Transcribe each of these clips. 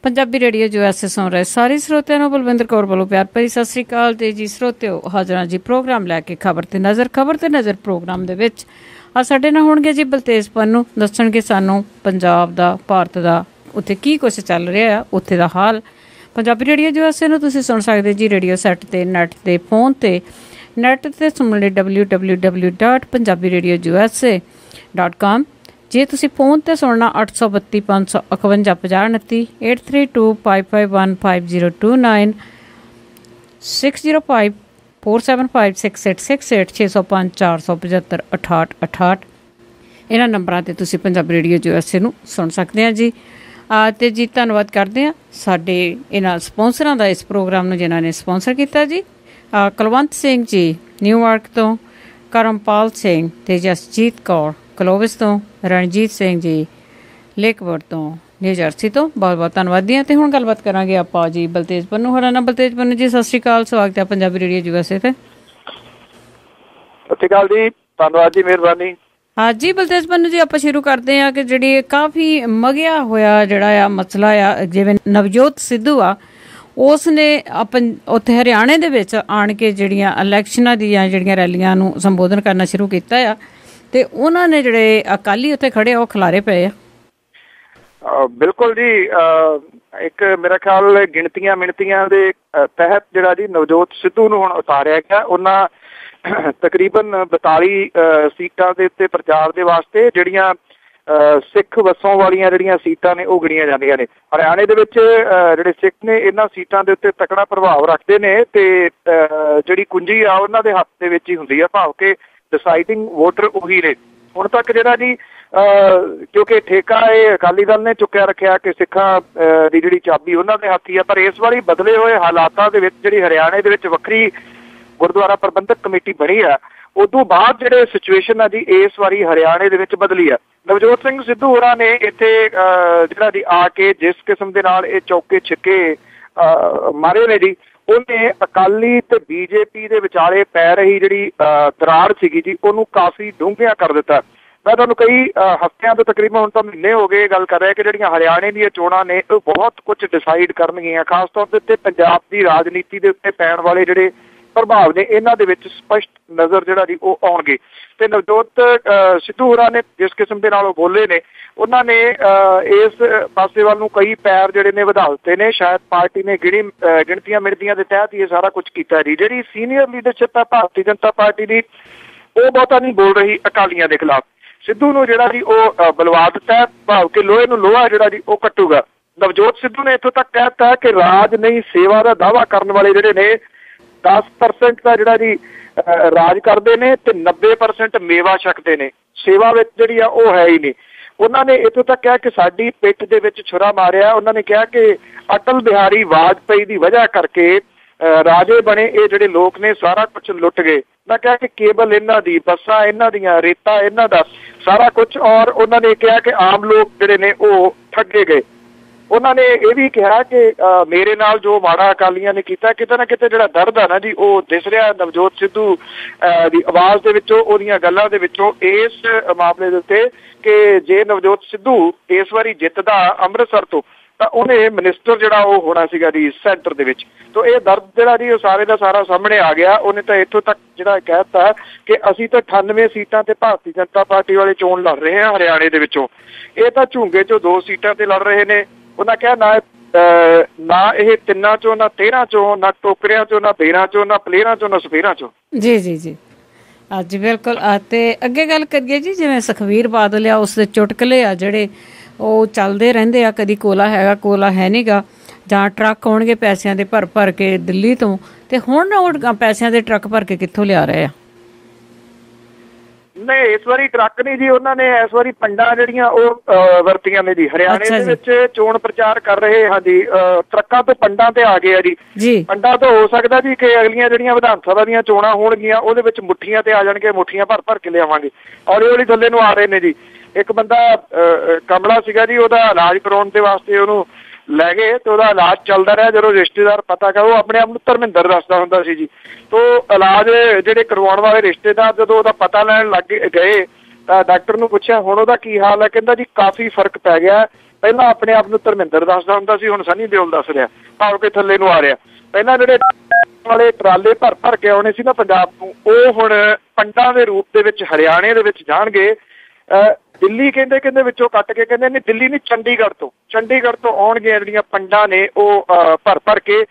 Punjabi radio USA ਸੁਣ ਰਹੇ ਸਾਰੇ ਸਰੋਤਿਆਂ ਨੂੰ ਬਲਵਿੰਦਰ ਕੌਰ ਵੱਲੋਂ ਪਿਆਰ ਭਰੀ ਸਤਿ ਸ੍ਰੀ ਅਕਾਲ। ਤੇ ਜੀ ਸਰੋਤਿਓ, ਹਾਜ਼ਰਾਂ ਜੀ ਪ੍ਰੋਗਰਾਮ ਲੈ ਕੇ ਖਬਰ ਤੇ ਨਜ਼ਰ ਪ੍ਰੋਗਰਾਮ ਦੇ ਵਿੱਚ ਆ ਸਾਡੇ ਨਾਲ ਹੋਣਗੇ ਜੀ ਬਲਤੇਜ ਪੰਨੂ। ਦੱਸਣਗੇ ਸਾਨੂੰ ਪੰਜਾਬ ਦਾ, ਭਾਰਤ ਦਾ, ਉੱਥੇ ਕੀ ਕੁਛ ਚੱਲ ਰਿਹਾ ਆ, ਉੱਥੇ ਦਾ ਹਾਲ। ਪੰਜਾਬੀ ਰੇਡੀਓ USA ਨੂੰ ਤੁਸੀਂ ਸੁਣ ਸਕਦੇ ਜੀ ਰੇਡੀਓ ਸੈੱਟ 'ਤੇ, ਨੈੱਟ 'ਤੇ, ਫੋਨ 'ਤੇ। ਨੈੱਟ 'ਤੇ ਸੁਣਨ ਲਈ www.punjabiradioUSA.com। ਜੇ ਤੁਸੀਂ ਫੋਨ 'ਤੇ ਸੁਣਨਾ 832 551 5029, 8325515029, 605 475 6868, 605 475 6868। ਇਹਨਾਂ ਨੰਬਰਾਂ 'ਤੇ ਤੁਸੀਂ ਪੰਜਾਬੀ ਰੇਡੀਓ USA ਨੂੰ ਸੁਣ ਸਕਦੇ ਹਾਂ ਜੀ। ਅਤੇ ਜੀ ਧੰਨਵਾਦ ਕਰਦੇ ਹਾਂ ਸਾਡੇ ਇਹਨਾਂ ਸਪੋਂਸਰਾਂ ਦਾ, ਇਸ ਪ੍ਰੋਗਰਾਮ ਨੂੰ ਜਿਨ੍ਹਾਂ ਨੇ ਸਪੋਂਸਰ ਕੀਤਾ ਜੀ। ਕੁਲਵੰਤ ਸਿੰਘ ਜੀ ਨਿਊਯਾਰਕ ਤੋਂ, ਕਰਮਪਾਲ ਸਿੰਘ ਅਤੇ ਜਸਜੀਤ ਕੌਰ ਕਲੋਵਿਸ ਤੋਂ, ਰਣਜੀਤ ਸਿੰਘ ਜੀ ਲੇਕਵੁੱਡ ਤੋਂ, ਨਿਊ ਜਰਸੀ ਤੋਂ ਬਹੁਤ ਬਹੁਤ ਧੰਨਵਾਦੀ ਹਾਂ। ਅਤੇ ਹੁਣ ਗੱਲਬਾਤ ਕਰਾਂਗੇ ਆਪਾਂ ਜੀ ਬਲਤੇਜ ਪੰਨੂ ਹੋਰਾਂ ਨਾਲ। ਬਲਤੇਜ ਪੰਨੂ ਜੀ ਸਤਿ ਸ਼੍ਰੀ ਅਕਾਲ, ਸਵਾਗਤ ਹੈ ਪੰਜਾਬੀ ਰੇਡੀਓ USA 'ਤੇ। ਸਤਿ ਸ਼੍ਰੀ ਅਕਾਲ ਜੀ, ਧੰਨਵਾਦ ਜੀ, ਮਿਹਰਬਾਨੀ। ਹਾਂ ਜੀ ਬਲਤੇਜ ਪੰਨੂ ਜੀ, ਆਪਾਂ ਸ਼ੁਰੂ ਕਰਦੇ ਹਾਂ ਕਿ ਜਿਹੜੀ ਕਾਫੀ ਮਗਿਆ ਹੋਇਆ ਜਿਹੜਾ ਆ ਮਸਲਾ ਆ, ਜਿਵੇਂ ਨਵਜੋਤ ਸਿੱਧੂ ਆ, ਉਸ ਨੇ ਉੱਥੇ ਹਰਿਆਣੇ ਦੇ ਵਿੱਚ ਆਣ ਕੇ ਜਿਹੜੀਆਂ ਇਲੈਕਸ਼ਨਾਂ ਦੀਆਂ ਜਿਹੜੀਆਂ ਰੈਲੀਆਂ ਨੂੰ ਸੰਬੋਧਨ ਕਰਨਾ ਸ਼ੁਰੂ ਕੀਤਾ ਆ, ਤੇ ਉਹਨਾਂ ਨੇ ਜਿਹੜੇ ਅਕਾਲੀ ਉੱਥੇ ਖੜੇ ਉਹ ਖਿਲਾਰੇ ਪਏ ਆ। ਬਿਲਕੁਲ ਜੀ, ਇੱਕ ਮੇਰਾ ਖਿਆਲ ਗਿਣਤੀਆਂ ਮਿਣਤੀਆਂ ਦੇ ਤਹਿਤ ਜਿਹੜਾ ਜੀ ਨਵਜੋਤ ਸਿੱਧੂ ਨੂੰ ਹੁਣ ਉਤਾਰਿਆ ਗਿਆ। ਉਹਨਾਂ ਤਕਰੀਬਨ 42 ਸੀਟਾਂ ਦੇ ਉੱਤੇ ਪ੍ਰਚਾਰ ਦੇ ਵਾਸਤੇ ਜਿਹੜੀਆਂ ਸਿੱਖ ਵਸੋਂ ਵਾਲੀਆਂ ਜਿਹੜੀਆਂ ਸੀਟਾਂ ਨੇ ਉਹ ਗਿਣੀਆਂ ਜਾਂਦੀਆਂ ਨੇ। ਹਰਿਆਣੇ ਦੇ ਵਿੱਚ ਜਿਹੜੇ ਸਿੱਖ ਨੇ ਇਹਨਾਂ ਸੀਟਾਂ ਦੇ ਉੱਤੇ ਤਕੜਾ ਪ੍ਰਭਾਵ ਰੱਖਦੇ ਨੇ, ਤੇ ਜਿਹੜੀ ਕੁੰਜੀ ਆ ਉਹਨਾਂ ਦੇ ਹੱਥ ਦੇ ਵਿੱਚ ਹੀ ਹੁੰਦੀ ਆ, ਭਾਵ ਕਿ ਡਿਸਾਈਡਿੰਗ ਵੋਟਰ ਉਹੀ ਨੇ। ਹੁਣ ਤੱਕ ਜਿਹੜਾ ਜੀ ਕਿਉਂਕਿ ਠੇਕਾ ਇਹ ਅਕਾਲੀ ਦਲ ਨੇ ਚੁੱਕਿਆ ਰੱਖਿਆ ਕਿ ਸਿੱਖਾਂ ਦੀ ਜਿਹੜੀ ਚਾਬੀ ਉਹਨਾਂ ਦੇ ਹੱਥ ਹੀ ਆ, ਪਰ ਇਸ ਵਾਰੀ ਬਦਲੇ ਹੋਏ ਹਾਲਾਤਾਂ ਦੇ ਵਿੱਚ ਜਿਹੜੀ ਹਰਿਆਣੇ ਦੇ ਵਿੱਚ ਵੱਖਰੀ ਗੁਰਦੁਆਰਾ ਪ੍ਰਬੰਧਕ ਕਮੇਟੀ ਬਣੀ ਆ, ਉਦੋਂ ਬਾਅਦ ਜਿਹੜੇ ਸਿਚੁਏਸ਼ਨ ਆ ਜੀ ਇਸ ਵਾਰੀ ਹਰਿਆਣੇ ਦੇ ਵਿੱਚ ਬਦਲੀ ਆ। ਨਵਜੋਤ ਸਿੰਘ ਸਿੱਧੂ ਹੋਰਾਂ ਨੇ ਇੱਥੇ ਜਿਹੜਾ ਜੀ ਆ ਕੇ ਜਿਸ ਕਿਸਮ ਦੇ ਨਾਲ ਇਹ ਚੌਕੇ ਛਿੱਕੇ ਮਾਰੇ ਨੇ ਜੀ, ਉਹਨੇ ਅਕਾਲੀ ਤੇ BJP ਦੇ ਵਿਚਾਲੇ ਪੈ ਰਹੀ ਜਿਹੜੀ ਦਰਾੜ ਸੀਗੀ ਜੀ ਉਹਨੂੰ ਕਾਫੀ ਡੂੰਘਿਆਂ ਕਰ ਦਿੱਤਾ। ਮੈਂ ਤੁਹਾਨੂੰ ਕਈ ਹਫ਼ਤਿਆਂ ਤੋਂ, ਤਕਰੀਬਨ ਹੁਣ ਤਾਂ ਮਹੀਨੇ ਹੋ ਗਏ, ਗੱਲ ਕਰ ਰਿਹਾ ਕਿ ਜਿਹੜੀਆਂ ਹਰਿਆਣੇ ਦੀਆਂ ਚੋਣਾਂ ਨੇ ਉਹ ਬਹੁਤ ਕੁਝ ਡਿਸਾਈਡ ਕਰਨਗੀਆਂ, ਖਾਸ ਤੌਰ ਦੇ ਉੱਤੇ ਪੰਜਾਬ ਦੀ ਰਾਜਨੀਤੀ ਦੇ ਉੱਤੇ ਪੈਣ ਵਾਲੇ ਜਿਹੜੇ ਪ੍ਰਭਾਵ ਨੇ ਇਹਨਾਂ ਦੇ ਵਿੱਚ ਸਪਸ਼ਟ ਨਜ਼ਰ ਜਿਹੜਾ ਜੀ ਉਹ ਆਉਣਗੇ। ਤੇ ਨਵਜੋਤ ਸਿੱਧੂ ਹੋਰਾਂ ਨੇ ਜਿਸ ਕਿਸਮ ਦੇ ਨਾਲ ਉਹ ਬੋਲੇ ਨੇ, ਉਹਨਾਂ ਨੇ ਇਸ ਪਾਸੇ ਵੱਲ ਨੂੰ ਕਈ ਪੈਰ ਜਿਹੜੇ ਨੇ ਵਧਾ ਦਿੱਤੇ ਨੇ। ਸ਼ਾਇਦ ਪਾਰਟੀ ਨੇ ਗਿਣਤੀਆਂ ਮਿਣਤੀਆਂ ਦੇ ਤਹਿਤ ਹੀ ਇਹ ਸਾਰਾ ਕੁਝ ਕੀਤਾ ਜੀ। ਜਿਹੜੀ ਸੀਨੀਅਰ ਲੀਡਰਸ਼ਿਪ ਹੈ ਭਾਰਤੀ ਜਨਤਾ ਪਾਰਟੀ ਦੀ, ਉਹ ਬਹੁਤਾ ਨਹੀਂ ਬੋਲ ਰਹੀ ਅਕਾਲੀਆਂ ਦੇ ਖਿਲਾਫ। ਸਿੱਧੂ ਨੂੰ ਜਿਹੜਾ ਜੀ ਉਹ ਬੁਲਵਾ ਦਿੱਤਾ, ਭਾਵ ਕਿ ਲੋਹੇ ਨੂੰ ਲੋਹਾ ਜਿਹੜਾ ਜੀ ਉਹ ਕੱਟੂਗਾ। ਨਵਜੋਤ ਸਿੱਧੂ ਨੇ ਇੱਥੋਂ ਤੱਕ ਕਹਿ ਦਿੱਤਾ ਕਿ ਰਾਜ ਨਹੀਂ ਸੇਵਾ ਦਾ ਦਾਅਵਾ ਕਰਨ ਵਾਲੇ ਜਿਹੜੇ ਨੇ 10% ਦਾ ਜਿਹੜਾ ਜੀ ਰਾਜ ਕਰਦੇ ਨੇ ਤੇ 90% ਮੇਵਾ ਛਕਦੇ ਨੇ, ਸੇਵਾ ਵਿੱਚ ਜਿਹੜੀ ਆ ਉਹ ਹੈ ਹੀ ਨਹੀਂ। ਉਹਨਾਂ ਨੇ ਇੱਥੋਂ ਤੱਕ ਕਿਹਾ ਕਿ ਸਾਡੀ ਪਿੱਠ ਦੇ ਵਿੱਚ ਛੁਰਾ ਮਾਰਿਆ। ਉਹਨਾਂ ਨੇ ਕਿਹਾ ਕਿ ਅਟਲ ਬਿਹਾਰੀ ਵਾਜਪੇਈ ਦੀ ਵਜ੍ਹਾ ਕਰਕੇ ਰਾਜੇ ਬਣੇ ਇਹ ਜਿਹੜੇ ਲੋਕ ਨੇ ਸਾਰਾ ਕੁਝ ਲੁੱਟ ਗਏ। ਮੈਂ ਕਿਹਾ ਕਿ ਕੇਬਲ ਇਹਨਾਂ ਦੀ, ਬੱਸਾਂ ਇਹਨਾਂ ਦੀਆਂ, ਰੇਤਾ ਇਹਨਾਂ ਦਾ, ਸਾਰਾ ਕੁਝ। ਔਰ ਉਹਨਾਂ ਨੇ ਕਿਹਾ ਕਿ ਆਮ ਲੋਕ ਜਿਹੜੇ ਨੇ ਉਹ ਠੱਗੇ ਗਏ। ਉਹਨਾਂ ਨੇ ਇਹ ਵੀ ਕਿਹਾ ਕਿ ਮੇਰੇ ਨਾਲ ਜੋ ਮਾੜਾ ਅਕਾਲੀਆਂ ਨੇ ਕੀਤਾ, ਕਿਤੇ ਨਾ ਕਿਤੇ ਜਿਹੜਾ ਦਰਦ ਆ ਨਾ ਜੀ ਉਹ ਦਿਸ ਰਿਹਾ ਨਵਜੋਤ ਸਿੱਧੂ ਦੀ ਆਵਾਜ਼ ਦੇ ਵਿੱਚੋਂ, ਉਹਦੀਆਂ ਗੱਲਾਂ ਦੇ ਵਿੱਚੋਂ, ਇਸ ਮਾਮਲੇ ਦੇ ਉੱਤੇ ਕਿ ਜੇ ਨਵਜੋਤ ਸਿੱਧੂ ਇਸ ਵਾਰੀ ਜਿੱਤਦਾ ਅੰਮ੍ਰਿਤਸਰ ਤੋਂ ਤਾਂ ਉਹਨੇ ਮਿਨਿਸਟਰ ਜਿਹੜਾ ਉਹ ਹੋਣਾ ਸੀਗਾ ਜੀ ਸੈਂਟਰ ਦੇ ਵਿੱਚ। ਤਾਂ ਇਹ ਦਰਦ ਜਿਹੜਾ ਜੀ ਉਹ ਸਾਰੇ ਦਾ ਸਾਰਾ ਸਾਹਮਣੇ ਆ ਗਿਆ। ਉਹਨੇ ਤਾਂ ਇੱਥੋਂ ਤੱਕ ਜਿਹੜਾ ਕਹਿ ਦਿੱਤਾ ਕਿ ਅਸੀਂ ਤਾਂ 98 ਸੀਟਾਂ ਤੇ ਭਾਰਤੀ ਜਨਤਾ ਪਾਰਟੀ ਵਾਲੇ ਚੋਣ ਲੜ ਰਹੇ ਹਾਂ ਹਰਿਆਣੇ ਦੇ ਵਿੱਚੋਂ, ਇਹ ਤਾਂ ਝੁੰਗੇ ਚੋਂ 2 ਸੀਟਾਂ ਤੇ ਲੜ ਰਹੇ ਨੇ। ਉਹਨਾਂ ਕਿਹਾ ਨਾ ਇਹ 3 ਚੋਂ, ਨਾ 13 ਚੋਂ, ਨਾ ਟੋਕਰਿਆਂ ਚੋਂ, ਨਾ ਬੇਰਾਂ ਚੋਂ, ਨਾ ਪਲੇਰਾਂ ਚੋਂ, ਨਾ ਸਫੇਰਾਂ ਚੋਂ। ਜੀ ਜੀ ਜੀ ਅੱਜ ਬਿਲਕੁਲ। ਤੇ ਅੱਗੇ ਗੱਲ ਕਰੀਏ ਜੀ, ਜਿਵੇਂ ਸੁਖਬੀਰ ਬਾਦਲ ਆ, ਉਸਦੇ ਚੁਟਕਲੇ ਆ ਜਿਹੜੇ ਉਹ ਚੱਲਦੇ ਰਹਿੰਦੇ ਆ। ਕਦੀ ਕੋਲਾ ਹੈਗਾ, ਕੋਲਾ ਹੈ ਨੀ ਗਾ, ਜਾਂ ਟਰੱਕ ਆਉਣਗੇ ਪੈਸਿਆਂ ਦੇ ਭਰ ਕੇ ਦਿੱਲੀ ਤੋਂ, ਤੇ ਹੁਣ ਉਹ ਪੈਸਿਆਂ ਦੇ ਟਰੱਕ ਭਰ ਕੇ ਕਿੱਥੋਂ ਲਿਆ ਰਹੇ ਆ? ਨਹੀਂ, ਇਸ ਵਾਰੀ ਟਰੱਕ ਨਹੀਂ ਜੀ, ਉਹਨਾਂ ਨੇ ਇਸ ਵਾਰੀ ਪੰਡਾਂ ਜਿਹੜੀਆਂ ਉਹ ਵਰਤੀਆਂ ਨੇ ਜੀ। ਹਰਿਆਣੇ ਦੇ ਵਿੱਚ ਚੋਣ ਪ੍ਰਚਾਰ ਕਰ ਰਹੇ ਹਾਂ ਜੀ, ਟਰੱਕਾਂ ਤੋਂ ਪੰਡਾਂ ਤੇ ਆ ਗਏ ਆ ਜੀ। ਪੰਡਾਂ ਤੋਂ ਹੋ ਸਕਦਾ ਜੀ ਕਿ ਅਗਲੀਆਂ ਜਿਹੜੀਆਂ ਵਿਧਾਨ ਸਭਾ ਦੀਆਂ ਚੋਣਾਂ ਹੋਣਗੀਆਂ ਉਹਦੇ ਵਿੱਚ ਮੁੱਠੀਆਂ ਤੇ ਆ ਜਾਣਗੇ, ਮੁੱਠੀਆਂ ਭਰ ਕੇ ਲਿਆਵਾਂਗੇ। ਹੌਲੀ ਹੌਲੀ ਥੱਲੇ ਨੂੰ ਆ ਰਹੇ ਨੇ ਜੀ। ਇੱਕ ਬੰਦਾ ਕਮਲਾ ਸੀਗਾ ਜੀ, ਉਹਦਾ ਇਲਾਜ ਕਰਾਉਣ ਦੇ ਵਾਸਤੇ ਉਹਨੂੰ ਲੈ ਗਏ ਤੇ ਉਹਦਾ ਇਲਾਜ ਚੱਲਦਾ ਰਿਹਾ। ਜਦੋਂ ਰਿਸ਼ਤੇਦਾਰ ਪਤਾ ਕਰ, ਉਹ ਆਪਣੇ ਆਪ ਨੂੰ ਧਰਮਿੰਦਰ ਦੱਸਦਾ ਹੁੰਦਾ ਸੀ ਜੀ। ਤੋ ਇਲਾਜ ਜਿਹੜੇ ਕਰਵਾਉਣ ਵਾਲੇ ਰਿਸ਼ਤੇਦਾਰ ਜਦੋਂ ਉਹਦਾ ਪਤਾ ਲੈਣ ਲੱਗ ਗਏ ਤਾਂ ਡਾਕਟਰ ਨੂੰ ਪੁੱਛਿਆ ਹੁਣ ਉਹਦਾ ਕੀ ਹਾਲ ਹੈ? ਕਹਿੰਦਾ ਜੀ ਕਾਫੀ ਫਰਕ ਪੈ ਗਿਆ, ਪਹਿਲਾਂ ਆਪਣੇ ਆਪ ਨੂੰ ਧਰਮਿੰਦਰ ਦੱਸਦਾ ਹੁੰਦਾ ਸੀ, ਹੁਣ ਸਨੀ ਦਿਓਲ ਦੱਸ ਰਿਹਾ, ਭਾਵ ਕਿ ਥੱਲੇ ਨੂੰ ਆ ਰਿਹਾ। ਪਹਿਲਾਂ ਜਿਹੜੇ ਵਾਲੇ ਟਰਾਲੇ ਭਰ ਕੇ ਆਉਣੇ ਸੀ ਨਾ ਪੰਜਾਬ ਨੂੰ, ਉਹ ਹੁਣ ਪੰਡਾਂ ਦੇ ਰੂਪ ਦੇ ਵਿੱਚ ਹਰਿਆਣੇ ਦੇ ਵਿੱਚ ਜਾਣਗੇ। ਦਿੱਲੀ ਕਹਿੰਦੇ ਵਿੱਚੋਂ ਕੱਟ ਕੇ, ਕਹਿੰਦੇ ਨਹੀਂ ਦਿੱਲੀ ਨਹੀਂ, ਚੰਡੀਗੜ੍ਹ ਤੋਂ ਆਉਣਗੀਆਂ ਜਿਹੜੀਆਂ ਪੰਡਾਂ ਨੇ ਉਹ ਭਰ ਕੇ।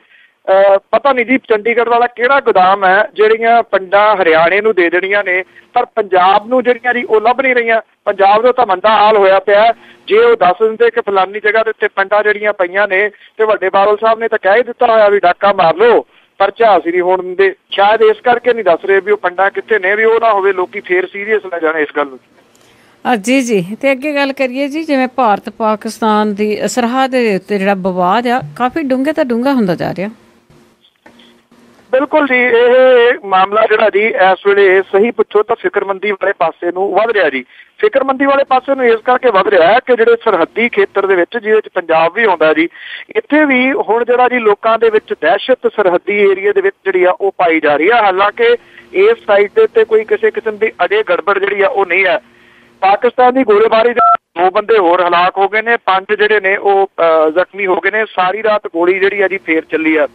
ਪਤਾ ਨਹੀਂ ਜੀ ਚੰਡੀਗੜ੍ਹ ਵਾਲਾ ਕਿਹੜਾ ਗੋਦਾਮ ਹੈ ਜਿਹੜੀਆਂ ਪੰਡਾਂ ਹਰਿਆਣੇ ਨੂੰ ਦੇ ਦੇਣੀਆਂ ਨੇ, ਪਰ ਪੰਜਾਬ ਨੂੰ ਜਿਹੜੀਆਂ ਜੀ ਉਹ ਲੱਭ ਨਹੀਂ ਰਹੀਆਂ। ਪੰਜਾਬ ਦਾ ਤਾਂ ਮੰਦਾ ਹਾਲ ਹੋਇਆ ਪਿਆ। ਜੇ ਉਹ ਦੱਸ ਦਿੰਦੇ ਕਿ ਫਲਾਨੀ ਜਗ੍ਹਾ ਦੇ ਉੱਤੇ ਪੰਡਾਂ ਜਿਹੜੀਆਂ ਪਈਆਂ ਨੇ, ਤੇ ਵੱਡੇ ਬਾਦਲ ਸਾਹਿਬ ਨੇ ਤਾਂ ਕਹਿ ਹੀ ਦਿੱਤਾ ਹੋਇਆ ਵੀ ਡਾਕਾ ਮਾਰ ਲਓ, ਪਰਚਾ ਹਾਸਿਲ ਨਹੀਂ ਹੋਣ ਦਿੰਦੇ। ਸ਼ਾਇਦ ਇਸ ਕਰਕੇ ਨਹੀਂ ਦੱਸ ਰਹੇ ਵੀ ਉਹ ਪੰਡਾਂ ਕਿੱਥੇ ਨੇ, ਵੀ ਉਹ ਨਾ ਹੋਵੇ ਲੋਕੀ ਫੇਰ ਸੀਰੀਅਸ ਲੈ ਜਾਣ ਇਸ ਗੱਲ ਨੂੰ। ਜੀ ਤੇ ਅੱਗੇ ਗੱਲ ਕਰੀਏ ਜੀ, ਜਿਵੇਂ ਭਾਰਤ ਪਾਕਿਸਤਾਨ ਦੀ ਸਰਹੱਦ ਦੇ ਉੱਤੇ ਜਿਹੜਾ ਵਿਵਾਦ ਆ ਕਾਫੀ ਡੂੰਘਾ ਹੁੰਦਾ ਜਾ ਰਿਹਾ। ਬਿਲਕੁਲ ਜੀ, ਇਹ ਮਾਮਲਾ ਜਿਹੜਾ ਜੀ ਇਸ ਵੇਲੇ ਸਹੀ ਪੁੱਛੋ ਤਾਂ ਫਿਕਰਮੰਦੀ ਵਾਲੇ ਪਾਸੇ ਨੂੰ ਵੱਧ ਰਿਹਾ ਜੀ। ਫਿਕਰਮੰਦੀ ਵਾਲੇ ਪਾਸੇ ਨੂੰ ਇਸ ਕਰਕੇ ਵੱਧ ਰਿਹਾ ਹੈ ਕਿ ਜਿਹੜੇ ਸਰਹੱਦੀ ਖੇਤਰ ਦੇ ਵਿੱਚ, ਜਿਹਦੇ ਵਿੱਚ ਪੰਜਾਬ ਵੀ ਆਉਂਦਾ ਜੀ, ਇੱਥੇ ਵੀ ਹੁਣ ਜਿਹੜਾ ਜੀ ਲੋਕਾਂ ਦੇ ਵਿੱਚ ਦਹਿਸ਼ਤ ਸਰਹੱਦੀ ਏਰੀਏ ਦੇ ਵਿੱਚ ਜਿਹੜੀ ਆ ਉਹ ਪਾਈ ਜਾ ਰਹੀ ਆ। ਹਾਲਾਂਕਿ ਇਸ ਸਾਈਡ ਦੇ ਉੱਤੇ ਕੋਈ ਕਿਸੇ ਕਿਸਮ ਦੀ ਅਜੇ ਗੜਬੜ ਜਿਹੜੀ ਆ ਉਹ ਨਹੀਂ ਹੈ। ਪਾਕਿਸਤਾਨ ਦੀ ਗੋਲੀਬਾਰੀ ਦੇ 2 ਬੰਦੇ ਹੋਰ ਹਲਾਕ ਹੋ ਗਏ ਨੇ, 5 ਜਿਹੜੇ ਨੇ ਉਹ ਜ਼ਖਮੀ ਹੋ ਗਏ ਨੇ। ਸਾਰੀ ਰਾਤ ਗੋਲੀ ਜਿਹੜੀ ਆ ਜੀ ਫੇਰ ਚੱਲੀ ਆ।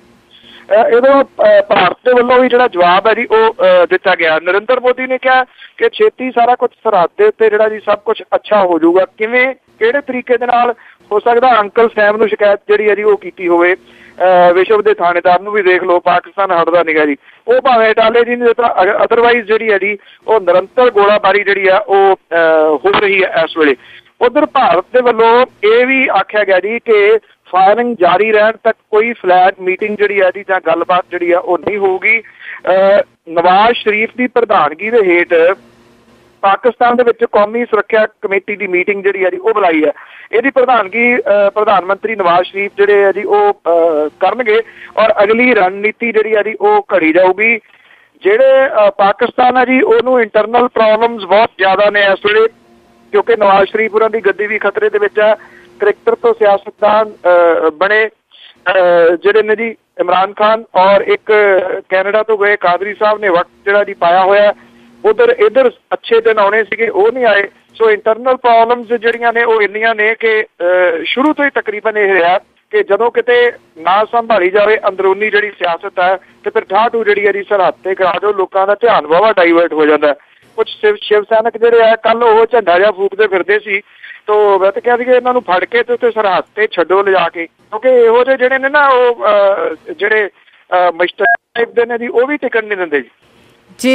ਇਹਦਾ ਭਾਰਤ ਦੇ ਵੱਲੋਂ ਵੀ ਜਿਹੜਾ ਜਵਾਬ ਹੈ ਜੀ ਉਹ ਦਿੱਤਾ ਗਿਆ। ਨਰਿੰਦਰ ਮੋਦੀ ਨੇ ਕਿਹਾ ਕਿ ਛੇਤੀ ਸਾਰਾ ਕੁਝ ਸਰਹੱਦ ਦੇ ਉੱਤੇ ਜਿਹੜਾ ਜੀ ਸਭ ਕੁਝ ਅੱਛਾ ਹੋ ਜਾਊਗਾ। ਕਿਵੇਂ, ਕਿਹੜੇ ਤਰੀਕੇ ਦੇ ਨਾਲ ਹੋ ਸਕਦਾ? ਅੰਕਲ ਸੈਮ ਨੂੰ ਸ਼ਿਕਾਇਤ ਜਿਹੜੀ ਹੈ ਜੀ ਉਹ ਕੀਤੀ ਹੋਵੇ, ਵਿਸ਼ਵ ਦੇ ਥਾਣੇਦਾਰ ਨੂੰ ਵੀ ਦੇਖ ਲਓ, ਪਾਕਿਸਤਾਨ ਹਟਦਾ ਨਿਗਾ ਜੀ। ਉਹ ਭਾਵੇਂ ਟਾਲੇ ਜੀ ਨੇ, ਤਾਂ ਅਦਰਵਾਈਜ਼ ਜਿਹੜੀ ਹੈ ਜੀ ਉਹ ਨਿਰੰਤਰ ਗੋਲਾਬਾਰੀ ਜਿਹੜੀ ਆ ਉਹ ਹੋ ਰਹੀ ਹੈ ਇਸ ਵੇਲੇ। ਉਧਰ ਭਾਰਤ ਦੇ ਵੱਲੋਂ ਇਹ ਵੀ ਆਖਿਆ ਗਿਆ ਜੀ ਕਿ ਫਾਇਰਿੰਗ ਜਾਰੀ ਰਹਿਣ ਤੱਕ ਕੋਈ ਫਲੈਗ ਮੀਟਿੰਗ ਜਿਹੜੀ ਹੈ ਜੀ ਜਾਂ ਗੱਲਬਾਤ ਜਿਹੜੀ ਆ ਉਹ ਨਹੀਂ ਹੋਊਗੀ। ਨਵਾਜ਼ ਸ਼ਰੀਫ ਦੀ ਪ੍ਰਧਾਨਗੀ ਦੇ ਹੇਠ ਪਾਕਿਸਤਾਨ ਦੇ ਵਿੱਚ ਕੌਮੀ ਸੁਰੱਖਿਆ ਕਮੇਟੀ ਦੀ ਮੀਟਿੰਗ ਜਿਹੜੀ ਹੈ ਜੀ ਉਹ ਬੁਲਾਈ ਹੈ। ਇਹਦੀ ਪ੍ਰਧਾਨਗੀ ਪ੍ਰਧਾਨ ਮੰਤਰੀ ਨਵਾਜ਼ ਸ਼ਰੀਫ ਜਿਹੜੇ ਹੈ ਜੀ ਉਹ ਕਰਨਗੇ, ਔਰ ਅਗਲੀ ਰਣਨੀਤੀ ਜਿਹੜੀ ਹੈ ਜੀ ਉਹ ਘੜੀ ਜਾਊਗੀ। ਜਿਹੜੇ ਪਾਕਿਸਤਾਨ ਹੈ ਜੀ ਉਹਨੂੰ ਇੰਟਰਨਲ ਪ੍ਰੋਬਲਮਸ ਬਹੁਤ ਜ਼ਿਆਦਾ ਨੇ ਇਸ ਵੇਲੇ, ਕਿਉਂਕਿ ਨਵਾਜ਼ ਸ਼ਰੀਫ ਹੋਰਾਂ ਦੀ ਗੱਦੀ ਵੀ ਖਤਰੇ ਦੇ ਵਿੱਚ ਹੈ। ਕ੍ਰਿਕਟਰ ਤੋਂ ਸਿਆਸਤਦਾਨ ਬਣੇ ਜਿਹੜੇ ਨੇ ਜੀ ਇਮਰਾਨ ਖਾਨ, ਔਰ ਇੱਕ ਕੈਨੇਡਾ ਤੋਂ ਗਏ ਕਾਦਰੀ ਸਾਹਿਬ ਨੇ ਵਕਤ ਜਿਹੜਾ ਜੀ ਪਾਇਆ ਹੋਇਆ। ਇੱਧਰ ਅੱਛੇ ਦਿਨ ਆਉਣੇ ਸੀਗੇ, ਉਹ ਨਹੀਂ ਆਏ। ਸੋ ਇੰਟਰਨਲ ਪ੍ਰੋਬਲਮਸ ਜਿਹੜੀਆਂ ਨੇ ਉਹ ਇੰਨੀਆਂ ਨੇ ਕਿ ਸ਼ੁਰੂ ਤੋਂ ਹੀ ਤਕਰੀਬਨ ਇਹ ਰਿਹਾ ਕਿ ਜਦੋਂ ਕਿਤੇ ਨਾ ਸੰਭਾਲੀ ਜਾਵੇ ਅੰਦਰੂਨੀ ਜਿਹੜੀ ਸਿਆਸਤ ਹੈ, ਤੇ ਫਿਰ ਠਾਠੂ ਜਿਹੜੀ ਹੈ ਜੀ ਸਰਹੱਦ ਤੇ ਕਰਾ ਦਿਓ, ਲੋਕਾਂ ਦਾ ਧਿਆਨ ਵਾਹਵਾ ਡਾਈਵਰਟ ਹੋ ਜਾਂਦਾ। ਕੁਝ ਸ਼ਿਵ ਸੈਨਿਕ ਜਿਹੜੇ ਆ ਕੱਲ ਉਹ ਝੰਡਾ ਜਿਹਾ ਫੂਕਦੇ ਫਿਰਦੇ ਸੀ, ਤੋ ਮੈਂ ਤਾਂ ਕਿਹਾ ਸੀ ਕਿ ਇਹਨਾਂ ਨੂੰ ਫੜ ਕੇ ਤੇ ਉੱਤੇ ਸਰਹੱਦ ਤੇ ਛੱਡੋ ਲਿਜਾ ਕੇ, ਕਿਉਂਕਿ ਇਹੋ ਜਿਹੇ ਜਿਹੜੇ ਨੇ ਨਾ ਉਹ ਜਿਹੜੇ ਮਸਟਰ ਟਾਈਪ ਦੇ ਨੇ ਜੀ ਉਹ ਵੀ ਟਿਕਣ ਨਹੀਂ ਦਿੰਦੇ ਜੀ।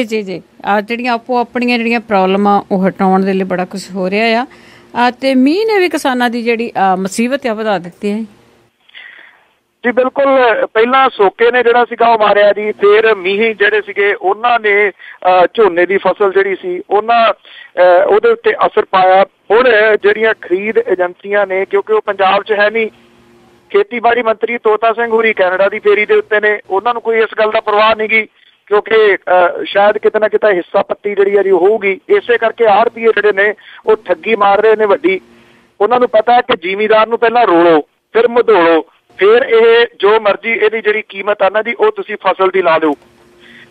ਜੀ ਜਿਹੜੀਆਂ ਆਪੋ ਆਪਣੀਆਂ ਜਿਹੜੀਆਂ ਪ੍ਰੋਬਲਮਾਂ ਉਹ ਹਟਾਉਣ ਦੇ ਲਈ ਬੜਾ ਕੁਝ ਹੋ ਰਿਹਾ ਆ, ਤੇ ਮੀਂਹ ਨੇ ਵੀ ਕਿਸਾਨਾਂ ਦੀ ਜਿਹੜੀ ਮੁਸੀਬਤ ਆ ਵਧਾ ਦਿੱਤੀ ਹੈ ਜੀ। ਬਿਲਕੁਲ, ਪਹਿਲਾਂ ਸੋਕੇ ਨੇ ਜਿਹੜਾ ਸੀਗਾ ਉਹ ਮਾਰਿਆ ਜੀ, ਫਿਰ ਮੀਂਹ ਜਿਹੜੇ ਸੀਗੇ ਉਹਨਾਂ ਨੇ ਝੋਨੇ ਦੀ ਫਸਲ ਜਿਹੜੀ ਸੀ ਉਹਦੇ ਉੱਤੇ ਅਸਰ ਪਾਇਆ। ਹੁਣ ਜਿਹੜੀਆਂ ਖਰੀਦ ਏਜੰਸੀਆਂ ਨੇ, ਕਿਉਂਕਿ ਉਹ ਪੰਜਾਬ 'ਚ ਹੈ ਨਹੀਂ, ਖੇਤੀਬਾੜੀ ਮੰਤਰੀ ਤੋਤਾ ਸਿੰਘ ਹੋਰੀ ਕੈਨੇਡਾ ਦੀ ਫੇਰੀ ਦੇ ਉੱਤੇ ਨੇ, ਉਹਨਾਂ ਨੂੰ ਕੋਈ ਇਸ ਗੱਲ ਦਾ ਪਰਵਾਹ ਨਹੀਂ ਗੀ, ਕਿਉਂਕਿ ਸ਼ਾਇਦ ਕਿਤੇ ਨਾ ਕਿਤੇ ਹਿੱਸਾ ਪੱਤੀ ਜਿਹੜੀ ਹੈ ਜੀ ਹੋਊਗੀ। ਇਸੇ ਕਰਕੇ ਆੜ੍ਹਤੀਏ ਜਿਹੜੇ ਨੇ ਉਹ ਠੱਗੀ ਮਾਰ ਰਹੇ ਨੇ ਵੱਡੀ। ਉਹਨਾਂ ਨੂੰ ਪਤਾ ਹੈ ਕਿ ਜ਼ਿਮੀਂਦਾਰ ਨੂੰ ਪਹਿਲਾਂ ਰੋਲੋ, ਫਿਰ ਮਧੋਲੋ, ਫਿਰ ਇਹ ਜੋ ਮਰਜ਼ੀ ਇਹਦੀ ਜਿਹੜੀ ਕੀਮਤ ਆ ਨਾ ਜੀ ਉਹ ਤੁਸੀਂ ਫਸਲ ਦੀ ਲਾ ਦਿਓ।